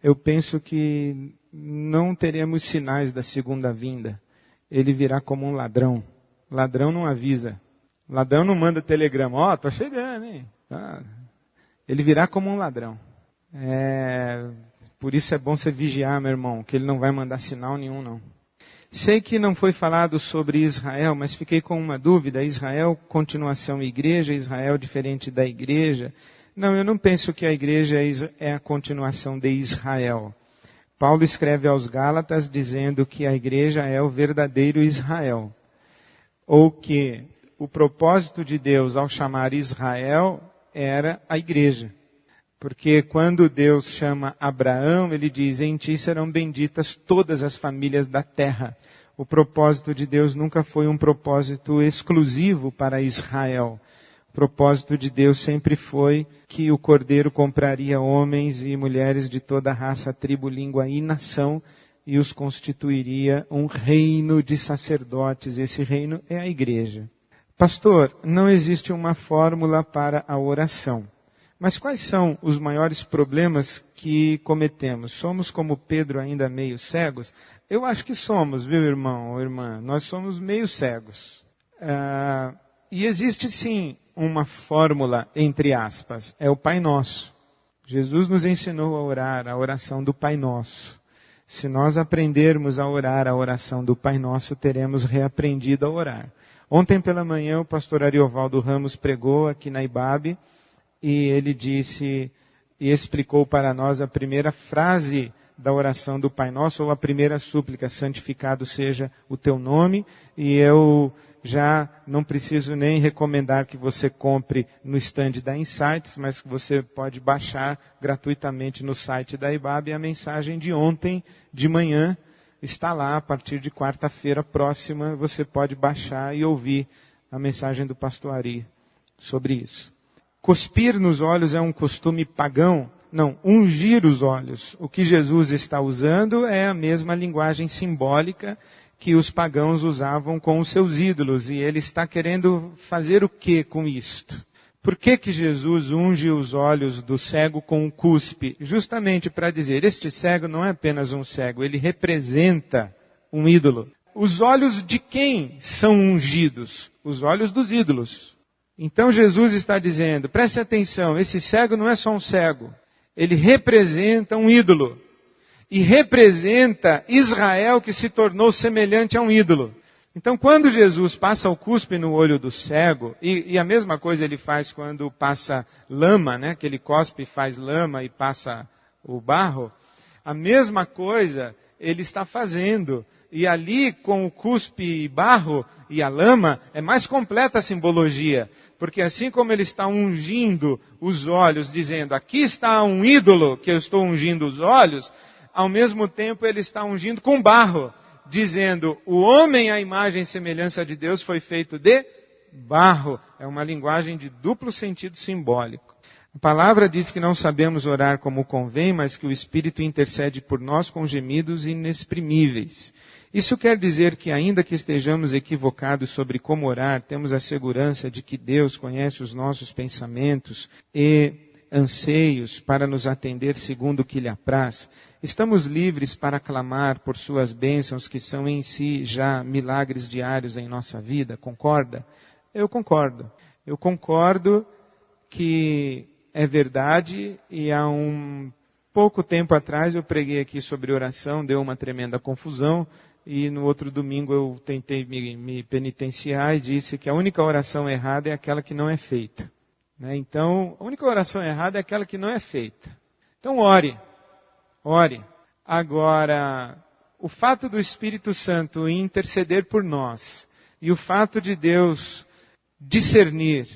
Eu penso que não teremos sinais da segunda vinda. Ele virá como um ladrão. Ladrão não avisa. Ladrão não manda telegrama. Ó, tô chegando, hein? Ele virá como um ladrão. Por isso é bom você vigiar, meu irmão, que ele não vai mandar sinal nenhum, não. Sei que não foi falado sobre Israel, mas fiquei com uma dúvida. Israel, continuação igreja, Israel diferente da igreja. Não, eu não penso que a igreja é a continuação de Israel. Paulo escreve aos Gálatas dizendo que a igreja é o verdadeiro Israel. Ou que o propósito de Deus ao chamar Israel era a igreja. Porque quando Deus chama Abraão, ele diz, em ti serão benditas todas as famílias da terra. O propósito de Deus nunca foi um propósito exclusivo para Israel. O propósito de Deus sempre foi que o Cordeiro compraria homens e mulheres de toda raça, tribo, língua e nação e os constituiria um reino de sacerdotes. Esse reino é a igreja. Pastor, não existe uma fórmula para a oração. Mas quais são os maiores problemas que cometemos? Somos como Pedro ainda meio cegos? Eu acho que somos, viu, irmão ou irmã? Nós somos meio cegos. E existe sim uma fórmula, entre aspas, é o Pai Nosso. Jesus nos ensinou a orar, a oração do Pai Nosso. Se nós aprendermos a orar a oração do Pai Nosso, teremos reaprendido a orar. Ontem pela manhã o pastor Ariovaldo Ramos pregou aqui na IBAB, e ele disse e explicou para nós a primeira frase da oração do Pai Nosso, ou a primeira súplica, santificado seja o teu nome, e eu já não preciso nem recomendar que você compre no stand da Insights, mas que você pode baixar gratuitamente no site da IBAB, e a mensagem de ontem de manhã está lá, a partir de quarta-feira próxima, você pode baixar e ouvir a mensagem do pastor Ari sobre isso. Cuspir nos olhos é um costume pagão? Não, ungir os olhos. O que Jesus está usando é a mesma linguagem simbólica que os pagãos usavam com os seus ídolos. E ele está querendo fazer o que com isto? Por que Jesus unge os olhos do cego com um cuspe? Justamente para dizer, este cego não é apenas um cego, ele representa um ídolo. Os olhos de quem são ungidos? Os olhos dos ídolos. Então Jesus está dizendo, preste atenção, esse cego não é só um cego. Ele representa um ídolo. E representa Israel que se tornou semelhante a um ídolo. Então quando Jesus passa o cuspe no olho do cego, e a mesma coisa ele faz quando passa lama, né? Que ele cospe e faz lama e passa o barro, a mesma coisa ele está fazendo. E ali com o cuspe e barro e a lama é mais completa a simbologia. Porque assim como ele está ungindo os olhos, dizendo, aqui está um ídolo que eu estou ungindo os olhos, ao mesmo tempo ele está ungindo com barro, dizendo, o homem à imagem e semelhança de Deus foi feito de barro. É uma linguagem de duplo sentido simbólico. A palavra diz que não sabemos orar como convém, mas que o Espírito intercede por nós com gemidos inexprimíveis. Isso quer dizer que ainda que estejamos equivocados sobre como orar, temos a segurança de que Deus conhece os nossos pensamentos e anseios para nos atender segundo o que lhe apraz. Estamos livres para clamar por suas bênçãos que são em si já milagres diários em nossa vida. Concorda? Eu concordo. Eu concordo que é verdade e há um pouco tempo atrás eu preguei aqui sobre oração, deu uma tremenda confusão. E no outro domingo eu tentei me penitenciar e disse que a única oração errada é aquela que não é feita. Então, a única oração errada é aquela que não é feita. Então, ore. Ore. Agora, o fato do Espírito Santo interceder por nós e o fato de Deus discernir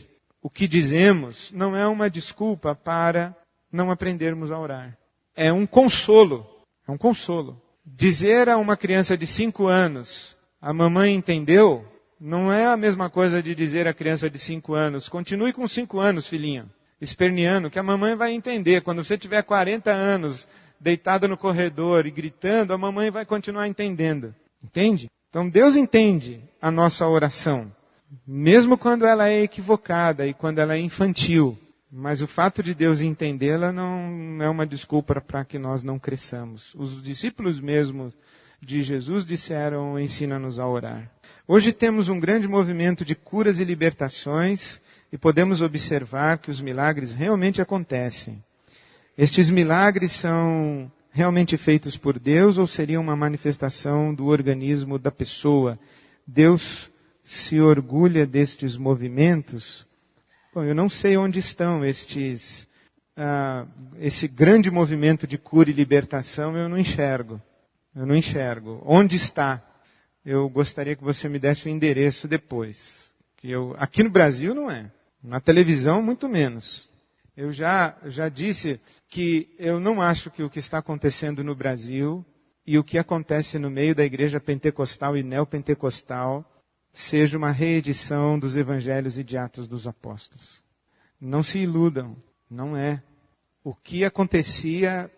o que dizemos não é uma desculpa para não aprendermos a orar. É um consolo. É um consolo. Dizer a uma criança de 5 anos, a mamãe entendeu, não é a mesma coisa de dizer à criança de 5 anos, continue com 5 anos, filhinho, esperneando, que a mamãe vai entender. Quando você tiver 40 anos, deitado no corredor e gritando, a mamãe vai continuar entendendo. Entende? Então Deus entende a nossa oração, mesmo quando ela é equivocada e quando ela é infantil. Mas o fato de Deus entendê-la não é uma desculpa para que nós não cresçamos. Os discípulos mesmo de Jesus disseram, ensina-nos a orar. Hoje temos um grande movimento de curas e libertações e podemos observar que os milagres realmente acontecem. Estes milagres são realmente feitos por Deus ou seriam uma manifestação do organismo da pessoa? Deus se orgulha destes movimentos? Bom, eu não sei onde estão esse grande movimento de cura e libertação, eu não enxergo. Eu não enxergo. Onde está? Eu gostaria que você me desse o endereço depois. Aqui no Brasil não é. Na televisão, muito menos. Eu já disse que eu não acho que o que está acontecendo no Brasil e o que acontece no meio da igreja pentecostal e neopentecostal seja uma reedição dos evangelhos e de Atos dos Apóstolos. Não se iludam, não é. O que acontecia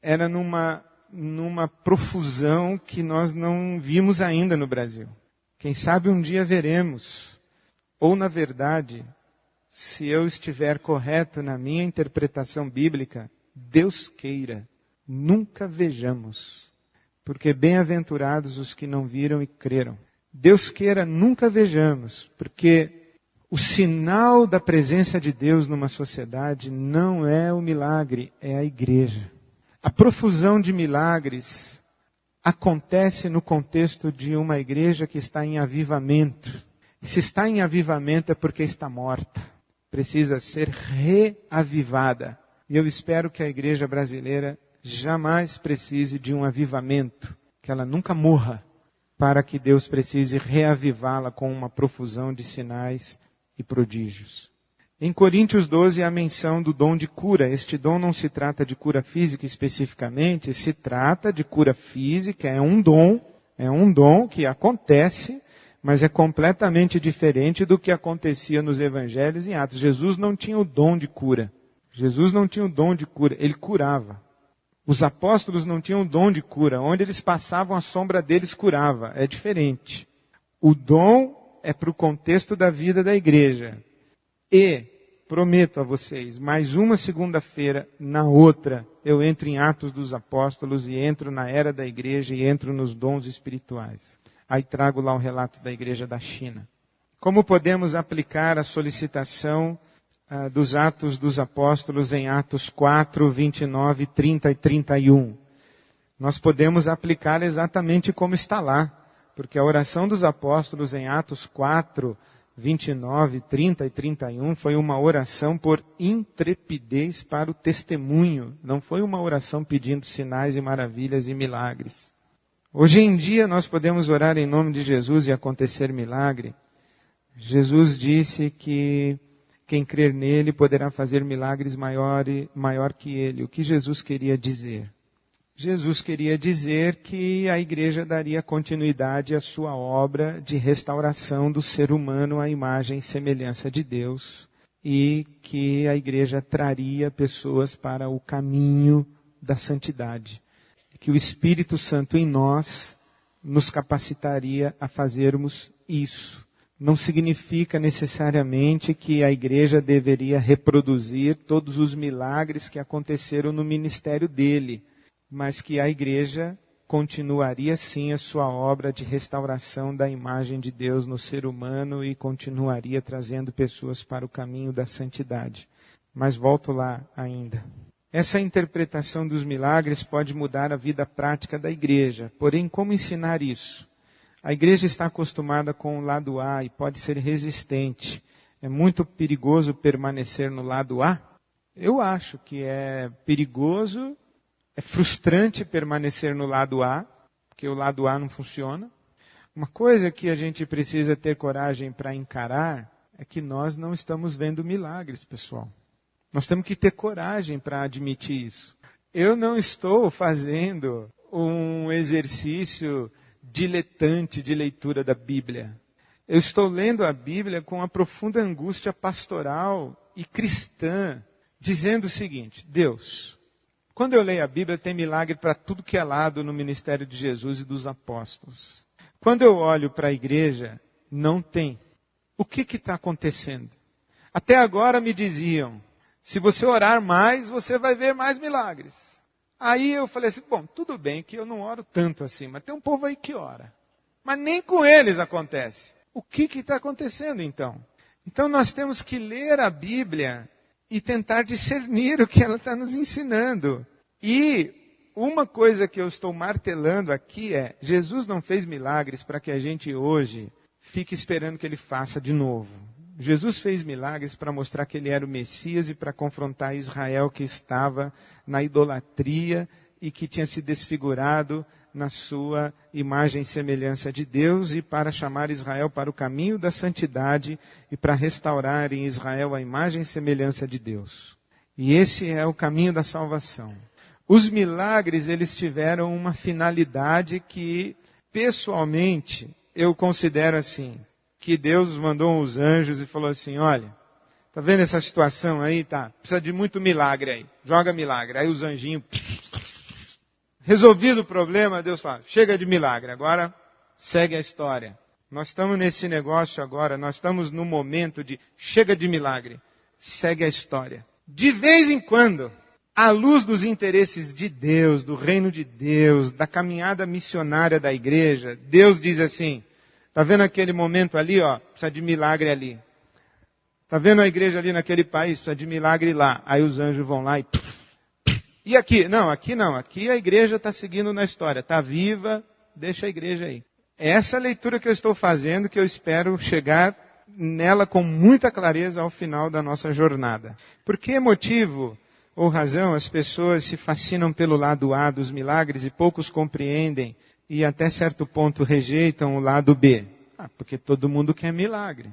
era numa profusão que nós não vimos ainda no Brasil. Quem sabe um dia veremos. Ou, na verdade, se eu estiver correto na minha interpretação bíblica, Deus queira, nunca vejamos. Porque bem-aventurados os que não viram e creram. Deus queira, nunca vejamos, porque o sinal da presença de Deus numa sociedade não é o milagre, é a igreja. A profusão de milagres acontece no contexto de uma igreja que está em avivamento. Se está em avivamento é porque está morta. Precisa ser reavivada. E eu espero que a igreja brasileira jamais precise de um avivamento, que ela nunca morra, para que Deus precise reavivá-la com uma profusão de sinais e prodígios. Em Coríntios 12 há a menção do dom de cura. Este dom não se trata de cura física especificamente, se trata de cura física, é um dom que acontece, mas é completamente diferente do que acontecia nos evangelhos e em Atos. Jesus não tinha o dom de cura. Jesus não tinha o dom de cura, ele curava. Os apóstolos não tinham o dom de cura. Onde eles passavam, a sombra deles curava. É diferente. O dom é para o contexto da vida da igreja. E, prometo a vocês, mais uma segunda-feira, na outra, eu entro em Atos dos Apóstolos e entro na era da igreja e entro nos dons espirituais. Aí trago lá o relato da igreja da China. Como podemos aplicar a solicitação dos Atos dos Apóstolos em Atos 4, 29, 30 e 31? Nós podemos aplicar exatamente como está lá, porque a oração dos apóstolos em Atos 4, 29, 30 e 31 foi uma oração por intrepidez para o testemunho. Não foi uma oração pedindo sinais e maravilhas e milagres. Hoje em dia nós podemos orar em nome de Jesus e acontecer milagre. Jesus disse que quem crer nele poderá fazer milagres maior que ele. O que Jesus queria dizer? Jesus queria dizer que a igreja daria continuidade à sua obra de restauração do ser humano à imagem e semelhança de Deus e que a igreja traria pessoas para o caminho da santidade. Que o Espírito Santo em nós nos capacitaria a fazermos isso. Não significa necessariamente que a igreja deveria reproduzir todos os milagres que aconteceram no ministério dele, mas que a igreja continuaria sim a sua obra de restauração da imagem de Deus no ser humano e continuaria trazendo pessoas para o caminho da santidade. Mas volto lá ainda. Essa interpretação dos milagres pode mudar a vida prática da igreja. Porém, como ensinar isso? A igreja está acostumada com o lado A e pode ser resistente. É muito perigoso permanecer no lado A? Eu acho que é perigoso. É frustrante permanecer no lado A, porque o lado A não funciona. Uma coisa que a gente precisa ter coragem para encarar é que nós não estamos vendo milagres, pessoal. Nós temos que ter coragem para admitir isso. Eu não estou fazendo um exercício diletante de leitura da Bíblia. Eu estou lendo a Bíblia com uma profunda angústia pastoral e cristã, dizendo o seguinte: Deus, quando eu leio a Bíblia, tem milagre para tudo que é lado no ministério de Jesus e dos apóstolos. Quando eu olho para a igreja, não tem. O que está acontecendo? Até agora me diziam, se você orar mais, você vai ver mais milagres. Aí eu falei assim, bom, tudo bem que eu não oro tanto assim, mas tem um povo aí que ora. Mas nem com eles acontece. O que está acontecendo então? Então nós temos que ler a Bíblia e tentar discernir o que ela está nos ensinando. E uma coisa que eu estou martelando aqui é, Jesus não fez milagres para que a gente hoje fique esperando que ele faça de novo. Jesus fez milagres para mostrar que ele era o Messias e para confrontar Israel que estava na idolatria e que tinha se desfigurado na sua imagem e semelhança de Deus, e para chamar Israel para o caminho da santidade e para restaurar em Israel a imagem e semelhança de Deus. E esse é o caminho da salvação. Os milagres, eles tiveram uma finalidade que, pessoalmente, eu considero assim, que Deus mandou os anjos e falou assim, olha, tá vendo essa situação aí? Tá, precisa de muito milagre aí, joga milagre. Aí os anjinhos... Resolvido o problema, Deus fala, chega de milagre, agora segue a história. Nós estamos nesse negócio agora, nós estamos no momento de chega de milagre, segue a história. De vez em quando, à luz dos interesses de Deus, do reino de Deus, da caminhada missionária da igreja, Deus diz assim, tá vendo aquele momento ali, ó, precisa de milagre ali. Tá vendo a igreja ali naquele país, precisa de milagre lá. Aí os anjos vão lá e aqui? Não, aqui a igreja está seguindo na história, está viva, deixa a igreja aí. É essa leitura que eu estou fazendo, que eu espero chegar nela com muita clareza ao final da nossa jornada. Por que motivo ou razão as pessoas se fascinam pelo lado A dos milagres e poucos compreendem e até certo ponto rejeitam o lado B? Porque todo mundo quer milagre.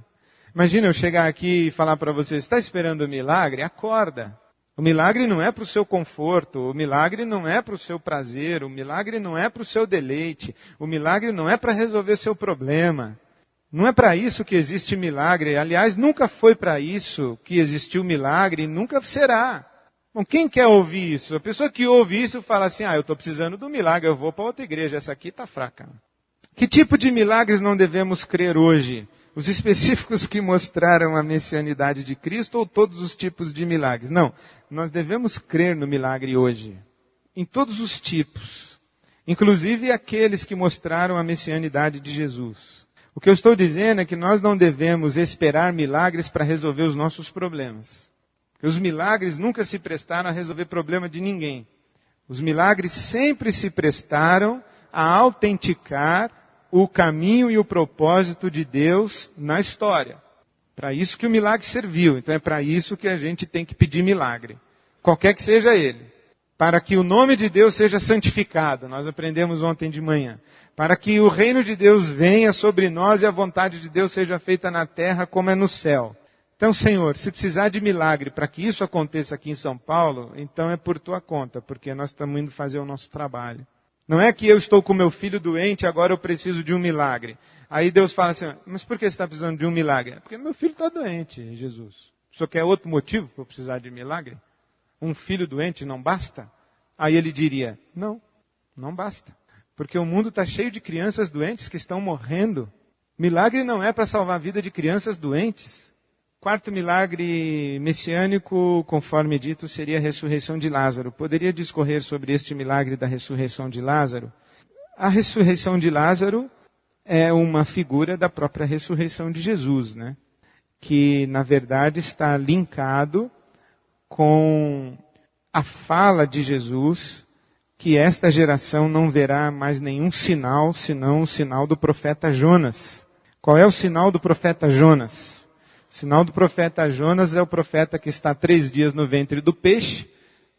Imagina eu chegar aqui e falar para você, está esperando milagre? Acorda. O milagre não é para o seu conforto, o milagre não é para o seu prazer, o milagre não é para o seu deleite, o milagre não é para resolver seu problema. Não é para isso que existe milagre. Aliás, nunca foi para isso que existiu milagre e nunca será. Bom, quem quer ouvir isso? A pessoa que ouve isso fala assim, eu estou precisando do milagre, eu vou para outra igreja, essa aqui está fraca. Que tipo de milagres não devemos crer hoje? Os específicos que mostraram a messianidade de Cristo ou todos os tipos de milagres? Não, nós devemos crer no milagre hoje. Em todos os tipos. Inclusive aqueles que mostraram a messianidade de Jesus. O que eu estou dizendo é que nós não devemos esperar milagres para resolver os nossos problemas. Porque os milagres nunca se prestaram a resolver problema de ninguém. Os milagres sempre se prestaram a autenticar o caminho e o propósito de Deus na história. Para isso que o milagre serviu. Então é para isso que a gente tem que pedir milagre. Qualquer que seja ele. Para que o nome de Deus seja santificado. Nós aprendemos ontem de manhã. Para que o reino de Deus venha sobre nós e a vontade de Deus seja feita na terra como é no céu. Então, Senhor, se precisar de milagre para que isso aconteça aqui em São Paulo, então é por tua conta, porque nós estamos indo fazer o nosso trabalho. Não é que eu estou com meu filho doente, agora eu preciso de um milagre. Aí Deus fala assim, mas por que você está precisando de um milagre? Porque meu filho está doente, Jesus. O senhor quer outro motivo para eu precisar de milagre? Um filho doente não basta? Aí ele diria, não basta. Porque o mundo está cheio de crianças doentes que estão morrendo. Milagre não é para salvar a vida de crianças doentes. Quarto milagre messiânico, conforme dito, seria a ressurreição de Lázaro. Poderia discorrer sobre este milagre da ressurreição de Lázaro? A ressurreição de Lázaro é uma figura da própria ressurreição de Jesus, né? Que, na verdade, está linkado com a fala de Jesus que esta geração não verá mais nenhum sinal, senão o sinal do profeta Jonas. Qual é o sinal do profeta Jonas? O sinal do profeta Jonas é o profeta que está 3 dias no ventre do peixe,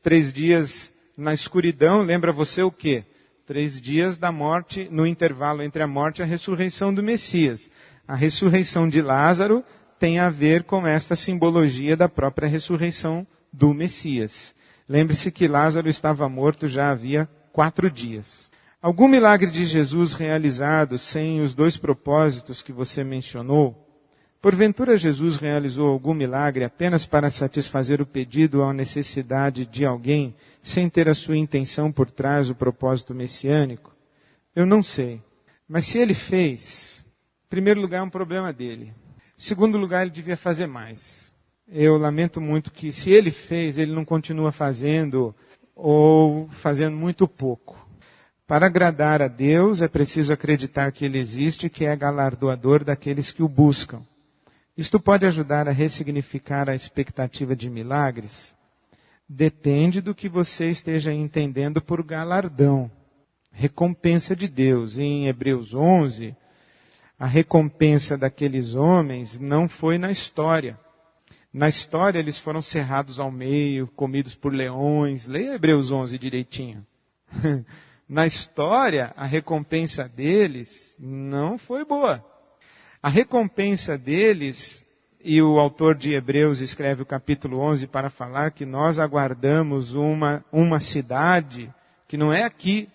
3 dias na escuridão. Lembra você o quê? 3 dias da morte, no intervalo entre a morte e a ressurreição do Messias. A ressurreição de Lázaro tem a ver com esta simbologia da própria ressurreição do Messias. Lembre-se que Lázaro estava morto já havia 4 dias. Algum milagre de Jesus realizado sem os 2 propósitos que você mencionou? Porventura Jesus realizou algum milagre apenas para satisfazer o pedido ou a necessidade de alguém, sem ter a sua intenção por trás o propósito messiânico? Eu não sei. Mas se ele fez, em primeiro lugar é um problema dele. Em segundo lugar, ele devia fazer mais. Eu lamento muito que se ele fez, ele não continua fazendo ou fazendo muito pouco. Para agradar a Deus, é preciso acreditar que Ele existe e que é galardoador daqueles que o buscam. Isto pode ajudar a ressignificar a expectativa de milagres? Depende do que você esteja entendendo por galardão, recompensa de Deus. Em Hebreus 11, a recompensa daqueles homens não foi na história. Na história eles foram cerrados ao meio, comidos por leões. Leia Hebreus 11 direitinho. Na história, a recompensa deles não foi boa. A recompensa deles, e o autor de Hebreus escreve o capítulo 11 para falar que nós aguardamos uma cidade que não é aqui.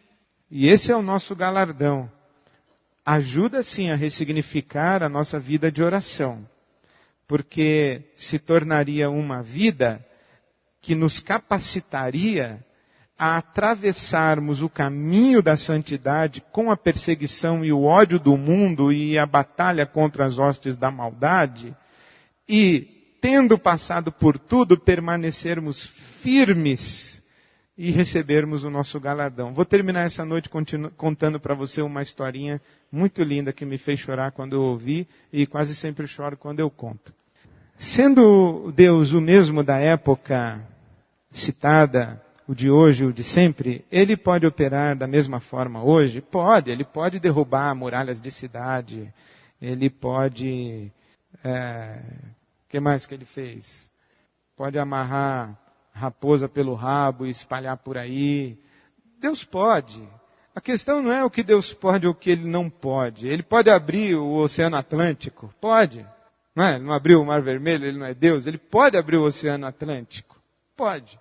E esse é o nosso galardão. Ajuda sim a ressignificar a nossa vida de oração. Porque se tornaria uma vida que nos capacitaria a atravessarmos o caminho da santidade com a perseguição e o ódio do mundo e a batalha contra as hostes da maldade, e, tendo passado por tudo, permanecermos firmes e recebermos o nosso galardão. Vou terminar essa noite contando para você uma historinha muito linda que me fez chorar quando eu ouvi, e quase sempre choro quando eu conto. Sendo Deus o mesmo da época citada, o de hoje, o de sempre, Ele pode operar da mesma forma hoje? Pode. Ele pode derrubar muralhas de cidade. Ele pode... O que mais que Ele fez? Pode amarrar raposa pelo rabo e espalhar por aí. Deus pode. A questão não é o que Deus pode ou o que Ele não pode. Ele pode abrir o Oceano Atlântico? Pode. Não é? Ele não abriu o Mar Vermelho, Ele não é Deus. Ele pode abrir o Oceano Atlântico? Pode.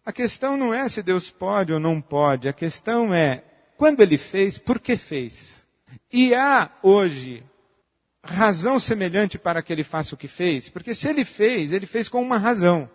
A questão não é se Deus pode ou não pode. A questão é, quando Ele fez, por que fez? E há hoje razão semelhante para que Ele faça o que fez? Porque se Ele fez com uma razão.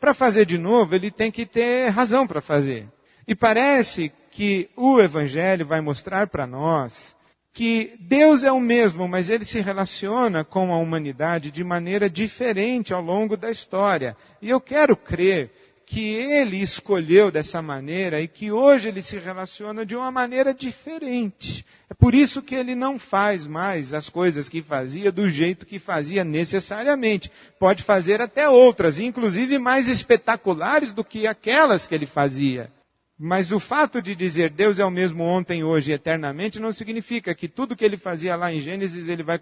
Para fazer de novo, Ele tem que ter razão para fazer. E parece que o Evangelho vai mostrar para nós que Deus é o mesmo, mas Ele se relaciona com a humanidade de maneira diferente ao longo da história. E eu quero crer que Ele escolheu dessa maneira e que hoje Ele se relaciona de uma maneira diferente. É por isso que Ele não faz mais as coisas que fazia do jeito que fazia necessariamente. Pode fazer até outras, inclusive mais espetaculares do que aquelas que Ele fazia. Mas o fato de dizer Deus é o mesmo ontem, hoje e eternamente não significa que tudo que Ele fazia lá em Gênesis Ele vai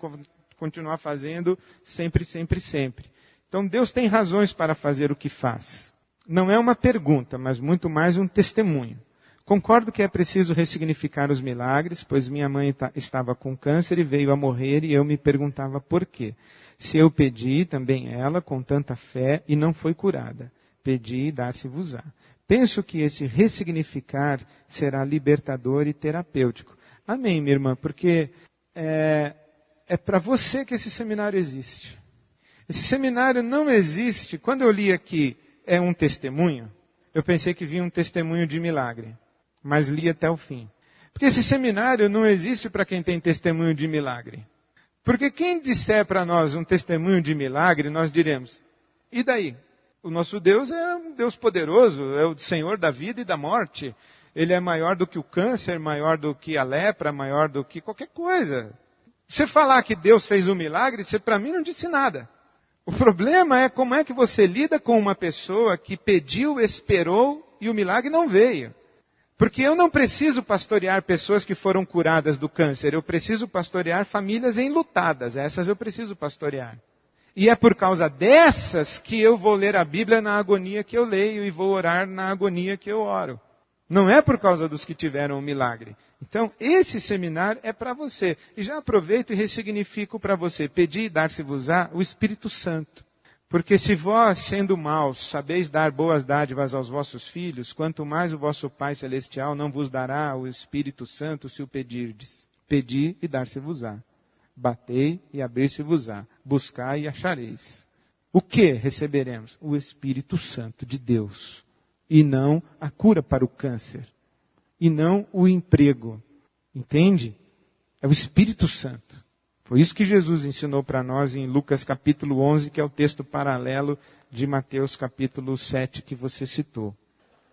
continuar fazendo sempre, sempre, sempre. Então Deus tem razões para fazer o que faz. Não é uma pergunta, mas muito mais um testemunho. Concordo que é preciso ressignificar os milagres, pois minha mãe estava com câncer e veio a morrer e eu me perguntava por quê. Se eu pedi, também ela, com tanta fé, e não foi curada. Pedi e dar-se-vos-á. Penso que esse ressignificar será libertador e terapêutico. Amém, minha irmã, porque é para você que esse seminário existe. Esse seminário não existe. Quando eu li aqui, é um testemunho, eu pensei que vinha um testemunho de milagre, mas li até o fim. Porque esse seminário não existe para quem tem testemunho de milagre. Porque quem disser para nós um testemunho de milagre, nós diremos, e daí? O nosso Deus é um Deus poderoso, é o Senhor da vida e da morte. Ele é maior do que o câncer, maior do que a lepra, maior do que qualquer coisa. Você falar que Deus fez um milagre, você para mim não disse nada. O problema é como é que você lida com uma pessoa que pediu, esperou e o milagre não veio. Porque eu não preciso pastorear pessoas que foram curadas do câncer, eu preciso pastorear famílias enlutadas, essas eu preciso pastorear. E é por causa dessas que eu vou ler a Bíblia na agonia que eu leio e vou orar na agonia que eu oro. Não é por causa dos que tiveram um milagre. Então, esse seminário é para você. E já aproveito e ressignifico para você. Pedi e dar-se-vos-á o Espírito Santo. Porque se vós, sendo maus, sabeis dar boas dádivas aos vossos filhos, quanto mais o vosso Pai Celestial não vos dará o Espírito Santo se o pedirdes. Pedi e dar-se-vos-á. Batei e abrir-se-vos-á. Buscai e achareis. O que receberemos? O Espírito Santo de Deus. E não a cura para o câncer. E não o emprego. Entende? É o Espírito Santo. Foi isso que Jesus ensinou para nós em Lucas capítulo 11, que é o texto paralelo de Mateus capítulo 7 que você citou.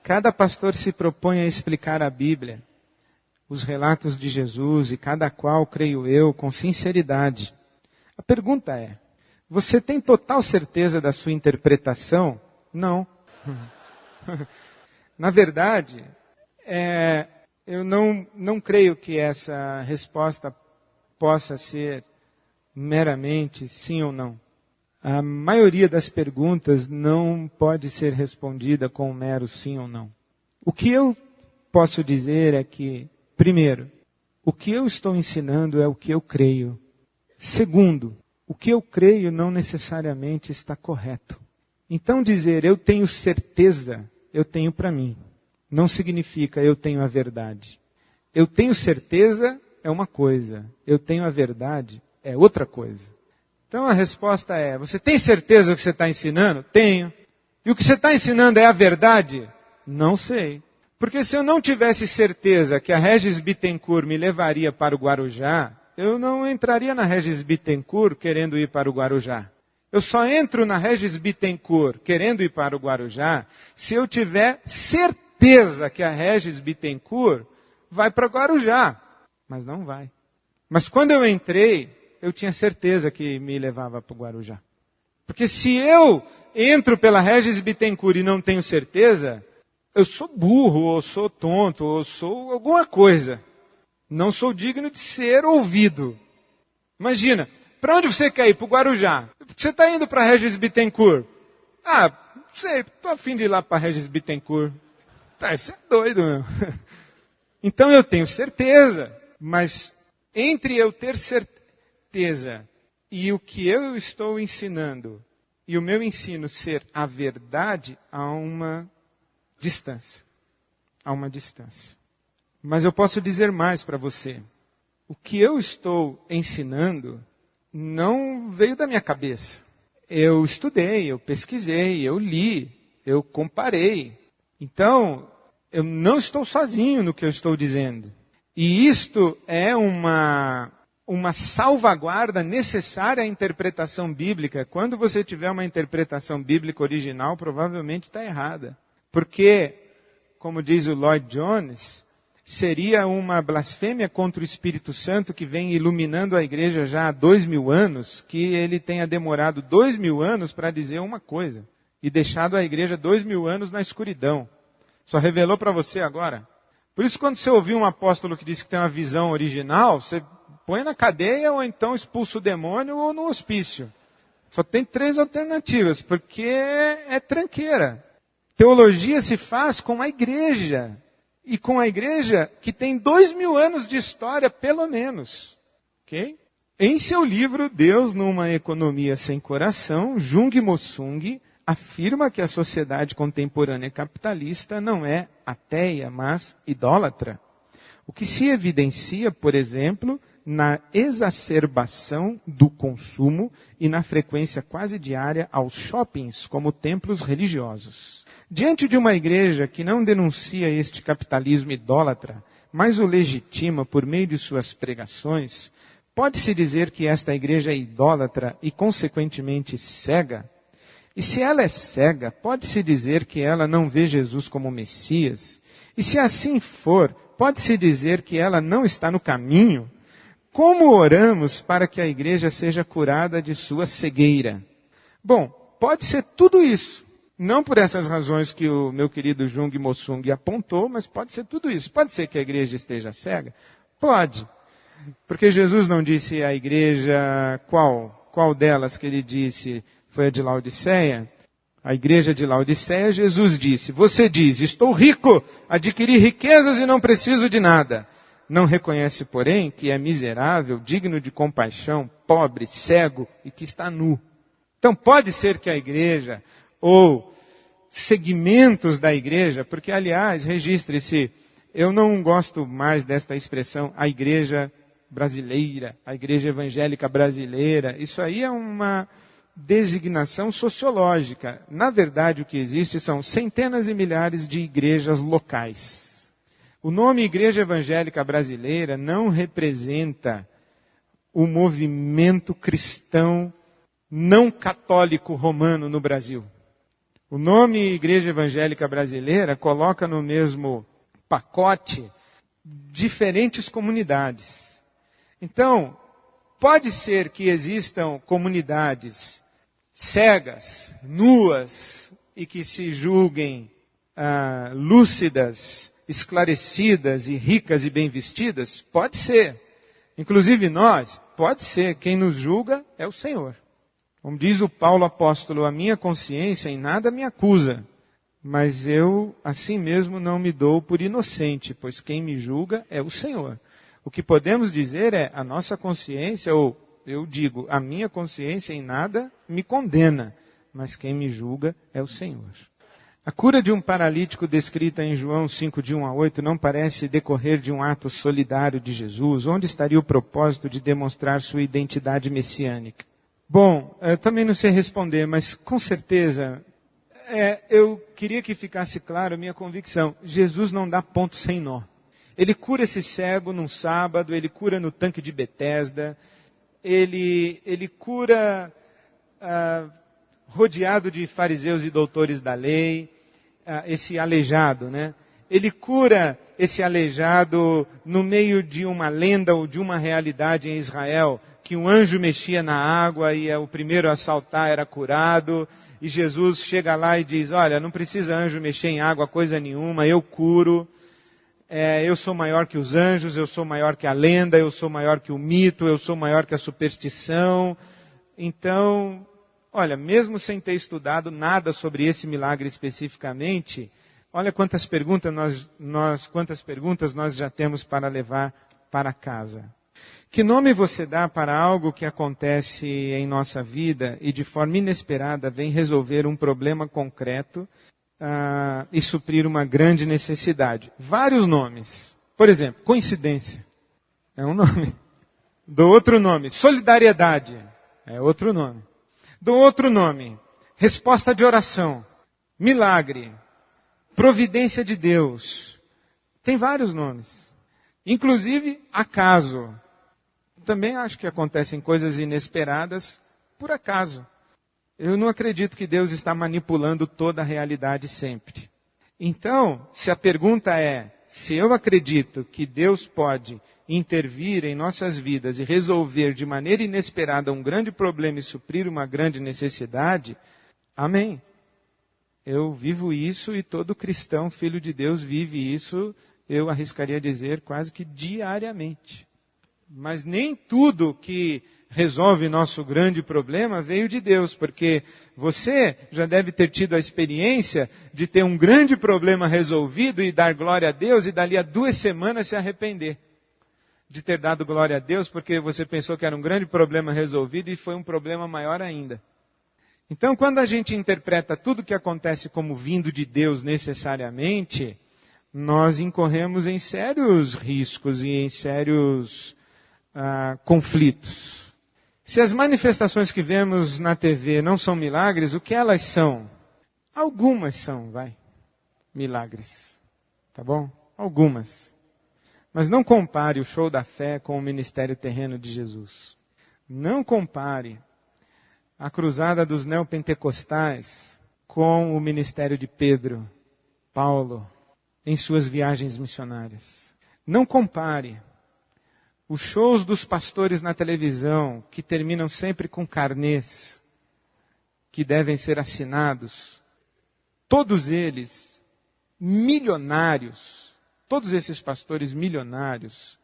Cada pastor se propõe a explicar a Bíblia os relatos de Jesus e cada qual, creio eu, com sinceridade. A pergunta é, você tem total certeza da sua interpretação? Não. Na verdade, eu não creio que essa resposta possa ser meramente sim ou não. A maioria das perguntas não pode ser respondida com um mero sim ou não. O que eu posso dizer é que, primeiro, o que eu estou ensinando é o que eu creio. Segundo, o que eu creio não necessariamente está correto. Então dizer eu tenho certeza, eu tenho para mim, não significa eu tenho a verdade. Eu tenho certeza é uma coisa, eu tenho a verdade é outra coisa. Então a resposta é, você tem certeza do que você está ensinando? Tenho. E o que você está ensinando é a verdade? Não sei. Porque se eu não tivesse certeza que a Regis Bittencourt me levaria para o Guarujá, eu não entraria na Regis Bittencourt querendo ir para o Guarujá. Eu só entro na Regis Bittencourt querendo ir para o Guarujá se eu tiver certeza que a Regis Bittencourt vai para o Guarujá. Mas não vai. Mas quando eu entrei, eu tinha certeza que me levava para o Guarujá. Porque se eu entro pela Regis Bittencourt e não tenho certeza, eu sou burro, ou sou tonto, ou sou alguma coisa. Não sou digno de ser ouvido. Imagina, para onde você quer ir? Para o Guarujá. Você está indo para a Regis Bittencourt? Ah, não sei, estou a fim de ir lá para a Regis Bittencourt. Tá, isso é doido, meu. Então eu tenho certeza, mas entre eu ter certeza e o que eu estou ensinando, e o meu ensino ser a verdade, há uma distância. Há uma distância. Mas eu posso dizer mais para você. O que eu estou ensinando não veio da minha cabeça. Eu estudei, eu pesquisei, eu li, eu comparei. Então, eu não estou sozinho no que eu estou dizendo. E isto é uma salvaguarda necessária à interpretação bíblica. Quando você tiver uma interpretação bíblica original, provavelmente está errada. Porque, como diz o Lloyd Jones, seria uma blasfêmia contra o Espírito Santo que vem iluminando a igreja já há 2000 anos, que ele tenha demorado 2000 anos para dizer uma coisa e deixado a igreja 2000 anos na escuridão. Só revelou para você agora. Por isso, quando você ouvir um apóstolo que diz que tem uma visão original, você põe na cadeia ou então expulsa o demônio ou no hospício. Só tem 3 alternativas, porque é tranqueira. Teologia se faz com a igreja. E com a igreja que tem 2000 anos de história, pelo menos. Okay? Em seu livro, Deus numa Economia Sem Coração, Jung Mossung afirma que a sociedade contemporânea capitalista não é ateia, mas idólatra. O que se evidencia, por exemplo, na exacerbação do consumo e na frequência quase diária aos shoppings como templos religiosos. Diante de uma igreja que não denuncia este capitalismo idólatra, mas o legitima por meio de suas pregações, pode-se dizer que esta igreja é idólatra e, consequentemente, cega? E se ela é cega, pode-se dizer que ela não vê Jesus como Messias? E se assim for, pode-se dizer que ela não está no caminho? Como oramos para que a igreja seja curada de sua cegueira? Bom, pode ser tudo isso. Não por essas razões que o meu querido Jung Mossung apontou, mas pode ser tudo isso. Pode ser que a igreja esteja cega? Pode. Porque Jesus não disse à igreja qual delas que ele disse foi a de Laodiceia. A igreja de Laodiceia, Jesus disse, você diz, estou rico, adquiri riquezas e não preciso de nada. Não reconhece, porém, que é miserável, digno de compaixão, pobre, cego e que está nu. Então pode ser que a igreja, ou segmentos da igreja, porque aliás, registre-se, eu não gosto mais desta expressão, a igreja brasileira, a igreja evangélica brasileira, isso aí é uma designação sociológica. Na verdade, o que existe são centenas e milhares de igrejas locais. O nome Igreja Evangélica Brasileira não representa o movimento cristão não católico romano no Brasil. O nome Igreja Evangélica Brasileira coloca no mesmo pacote diferentes comunidades. Então, pode ser que existam comunidades cegas, nuas, e que se julguem lúcidas, esclarecidas e ricas e bem vestidas? Pode ser. Inclusive nós, pode ser. Quem nos julga é o Senhor. Como diz o Paulo apóstolo, a minha consciência em nada me acusa, mas eu assim mesmo não me dou por inocente, pois quem me julga é o Senhor. O que podemos dizer é, a nossa consciência, ou eu digo, a minha consciência em nada me condena, mas quem me julga é o Senhor. A cura de um paralítico descrita em João 5, de 1 a 8, não parece decorrer de um ato solidário de Jesus. Onde estaria o propósito de demonstrar sua identidade messiânica? Bom, eu também não sei responder, mas com certeza, eu queria que ficasse claro a minha convicção. Jesus não dá ponto sem nó. Ele cura esse cego num sábado, ele cura no tanque de Betesda, ele cura rodeado de fariseus e doutores da lei, esse aleijado, né? Ele cura esse aleijado no meio de uma lenda ou de uma realidade em Israel, que um anjo mexia na água e o primeiro a saltar era curado, e Jesus chega lá e diz, olha, não precisa anjo mexer em água, coisa nenhuma, eu curo, eu sou maior que os anjos, eu sou maior que a lenda, eu sou maior que o mito, eu sou maior que a superstição. Então, olha, mesmo sem ter estudado nada sobre esse milagre especificamente, olha quantas perguntas nós já temos para levar para casa. Que nome você dá para algo que acontece em nossa vida e de forma inesperada vem resolver um problema concreto e suprir uma grande necessidade? Vários nomes. Por exemplo, coincidência. É um nome. Dou outro nome. Solidariedade. É outro nome. Dou outro nome. Resposta de oração. Milagre. Providência de Deus. Tem vários nomes. Inclusive, acaso. Também acho que acontecem coisas inesperadas por acaso. Eu não acredito que Deus está manipulando toda a realidade sempre. Então, se a pergunta é, se eu acredito que Deus pode intervir em nossas vidas e resolver de maneira inesperada um grande problema e suprir uma grande necessidade, amém. Eu vivo isso e todo cristão, filho de Deus, vive isso, eu arriscaria dizer, quase que diariamente. Mas nem tudo que resolve nosso grande problema veio de Deus, porque você já deve ter tido a experiência de ter um grande problema resolvido e dar glória a Deus e dali a 2 semanas se arrepender de ter dado glória a Deus porque você pensou que era um grande problema resolvido e foi um problema maior ainda. Então, quando a gente interpreta tudo que acontece como vindo de Deus necessariamente, nós incorremos em sérios riscos e em sérios conflitos. Se as manifestações que vemos na TV não são milagres, o que elas são? Algumas são, milagres. Tá bom? Algumas. Mas não compare o show da fé com o ministério terreno de Jesus. Não compare a cruzada dos neopentecostais com o ministério de Pedro, Paulo, em suas viagens missionárias. Não compare os shows dos pastores na televisão, que terminam sempre com carnês, que devem ser assinados, todos eles milionários, todos esses pastores milionários,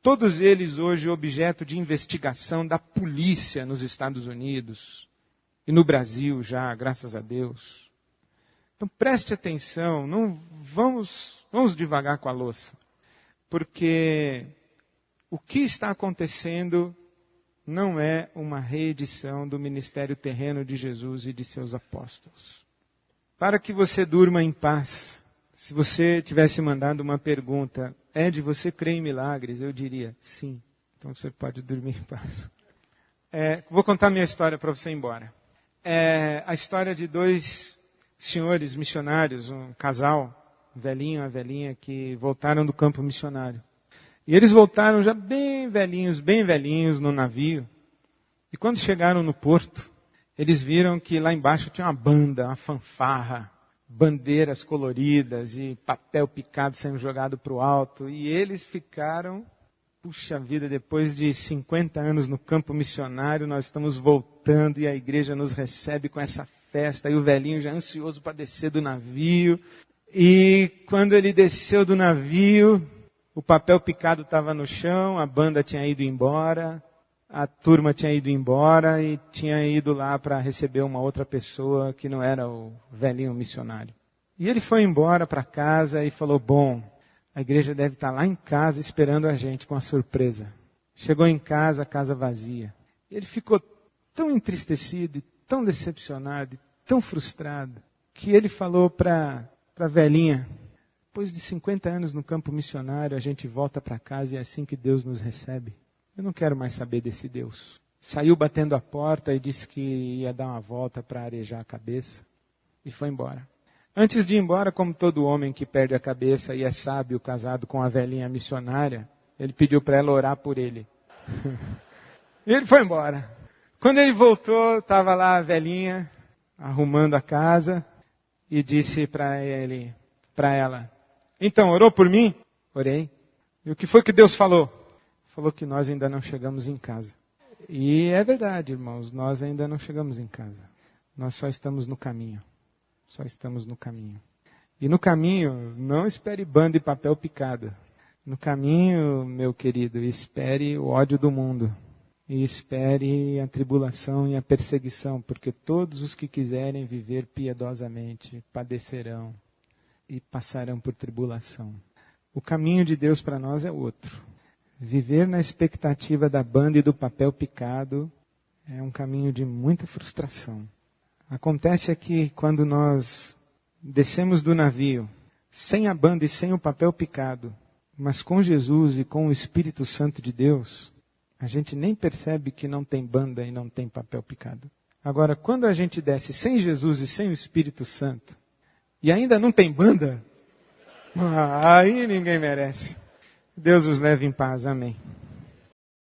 todos eles hoje objeto de investigação da polícia nos Estados Unidos e no Brasil já, graças a Deus. Então preste atenção, não vamos devagar com a louça, porque o que está acontecendo não é uma reedição do ministério terreno de Jesus e de seus apóstolos. Para que você durma em paz, se você tivesse mandado uma pergunta, Ed, você crê em milagres? Eu diria, sim. Então você pode dormir em paz. Vou contar minha história para você ir embora. A história de 2 senhores missionários, um casal, um velhinho e uma velhinha, que voltaram do campo missionário. E eles voltaram já bem velhinhos no navio. E quando chegaram no porto, eles viram que lá embaixo tinha uma banda, uma fanfarra, bandeiras coloridas e papel picado sendo jogado para o alto. E eles ficaram, puxa vida, depois de 50 anos no campo missionário, nós estamos voltando e a igreja nos recebe com essa festa. E o velhinho já ansioso para descer do navio. E quando ele desceu do navio, o papel picado estava no chão, a banda tinha ido embora, a turma tinha ido embora e tinha ido lá para receber uma outra pessoa que não era o velhinho missionário. E ele foi embora para casa e falou, bom, a igreja deve estar lá em casa esperando a gente com a surpresa. Chegou em casa, a casa vazia. Ele ficou tão entristecido, e tão decepcionado, e tão frustrado, que ele falou para a velhinha, depois de 50 anos no campo missionário, a gente volta para casa e é assim que Deus nos recebe. Eu não quero mais saber desse Deus. Saiu batendo a porta e disse que ia dar uma volta para arejar a cabeça. E foi embora. Antes de ir embora, como todo homem que perde a cabeça e é sábio casado com a velhinha missionária, ele pediu para ela orar por ele. E ele foi embora. Quando ele voltou, estava lá a velhinha arrumando a casa e disse para ela, então, orou por mim? Orei. E o que foi que Deus falou? Falou que nós ainda não chegamos em casa. E é verdade, irmãos, nós ainda não chegamos em casa. Nós só estamos no caminho. Só estamos no caminho. E no caminho, não espere banda e papel picado. No caminho, meu querido, espere o ódio do mundo. E espere a tribulação e a perseguição, porque todos os que quiserem viver piedosamente padecerão e passarão por tribulação. O caminho de Deus para nós é outro. Viver na expectativa da banda e do papel picado é um caminho de muita frustração. Acontece que quando nós descemos do navio, sem a banda e sem o papel picado, mas com Jesus e com o Espírito Santo de Deus, a gente nem percebe que não tem banda e não tem papel picado. Agora, quando a gente desce sem Jesus e sem o Espírito Santo, e ainda não tem banda, aí ninguém merece. Deus os leve em paz. Amém.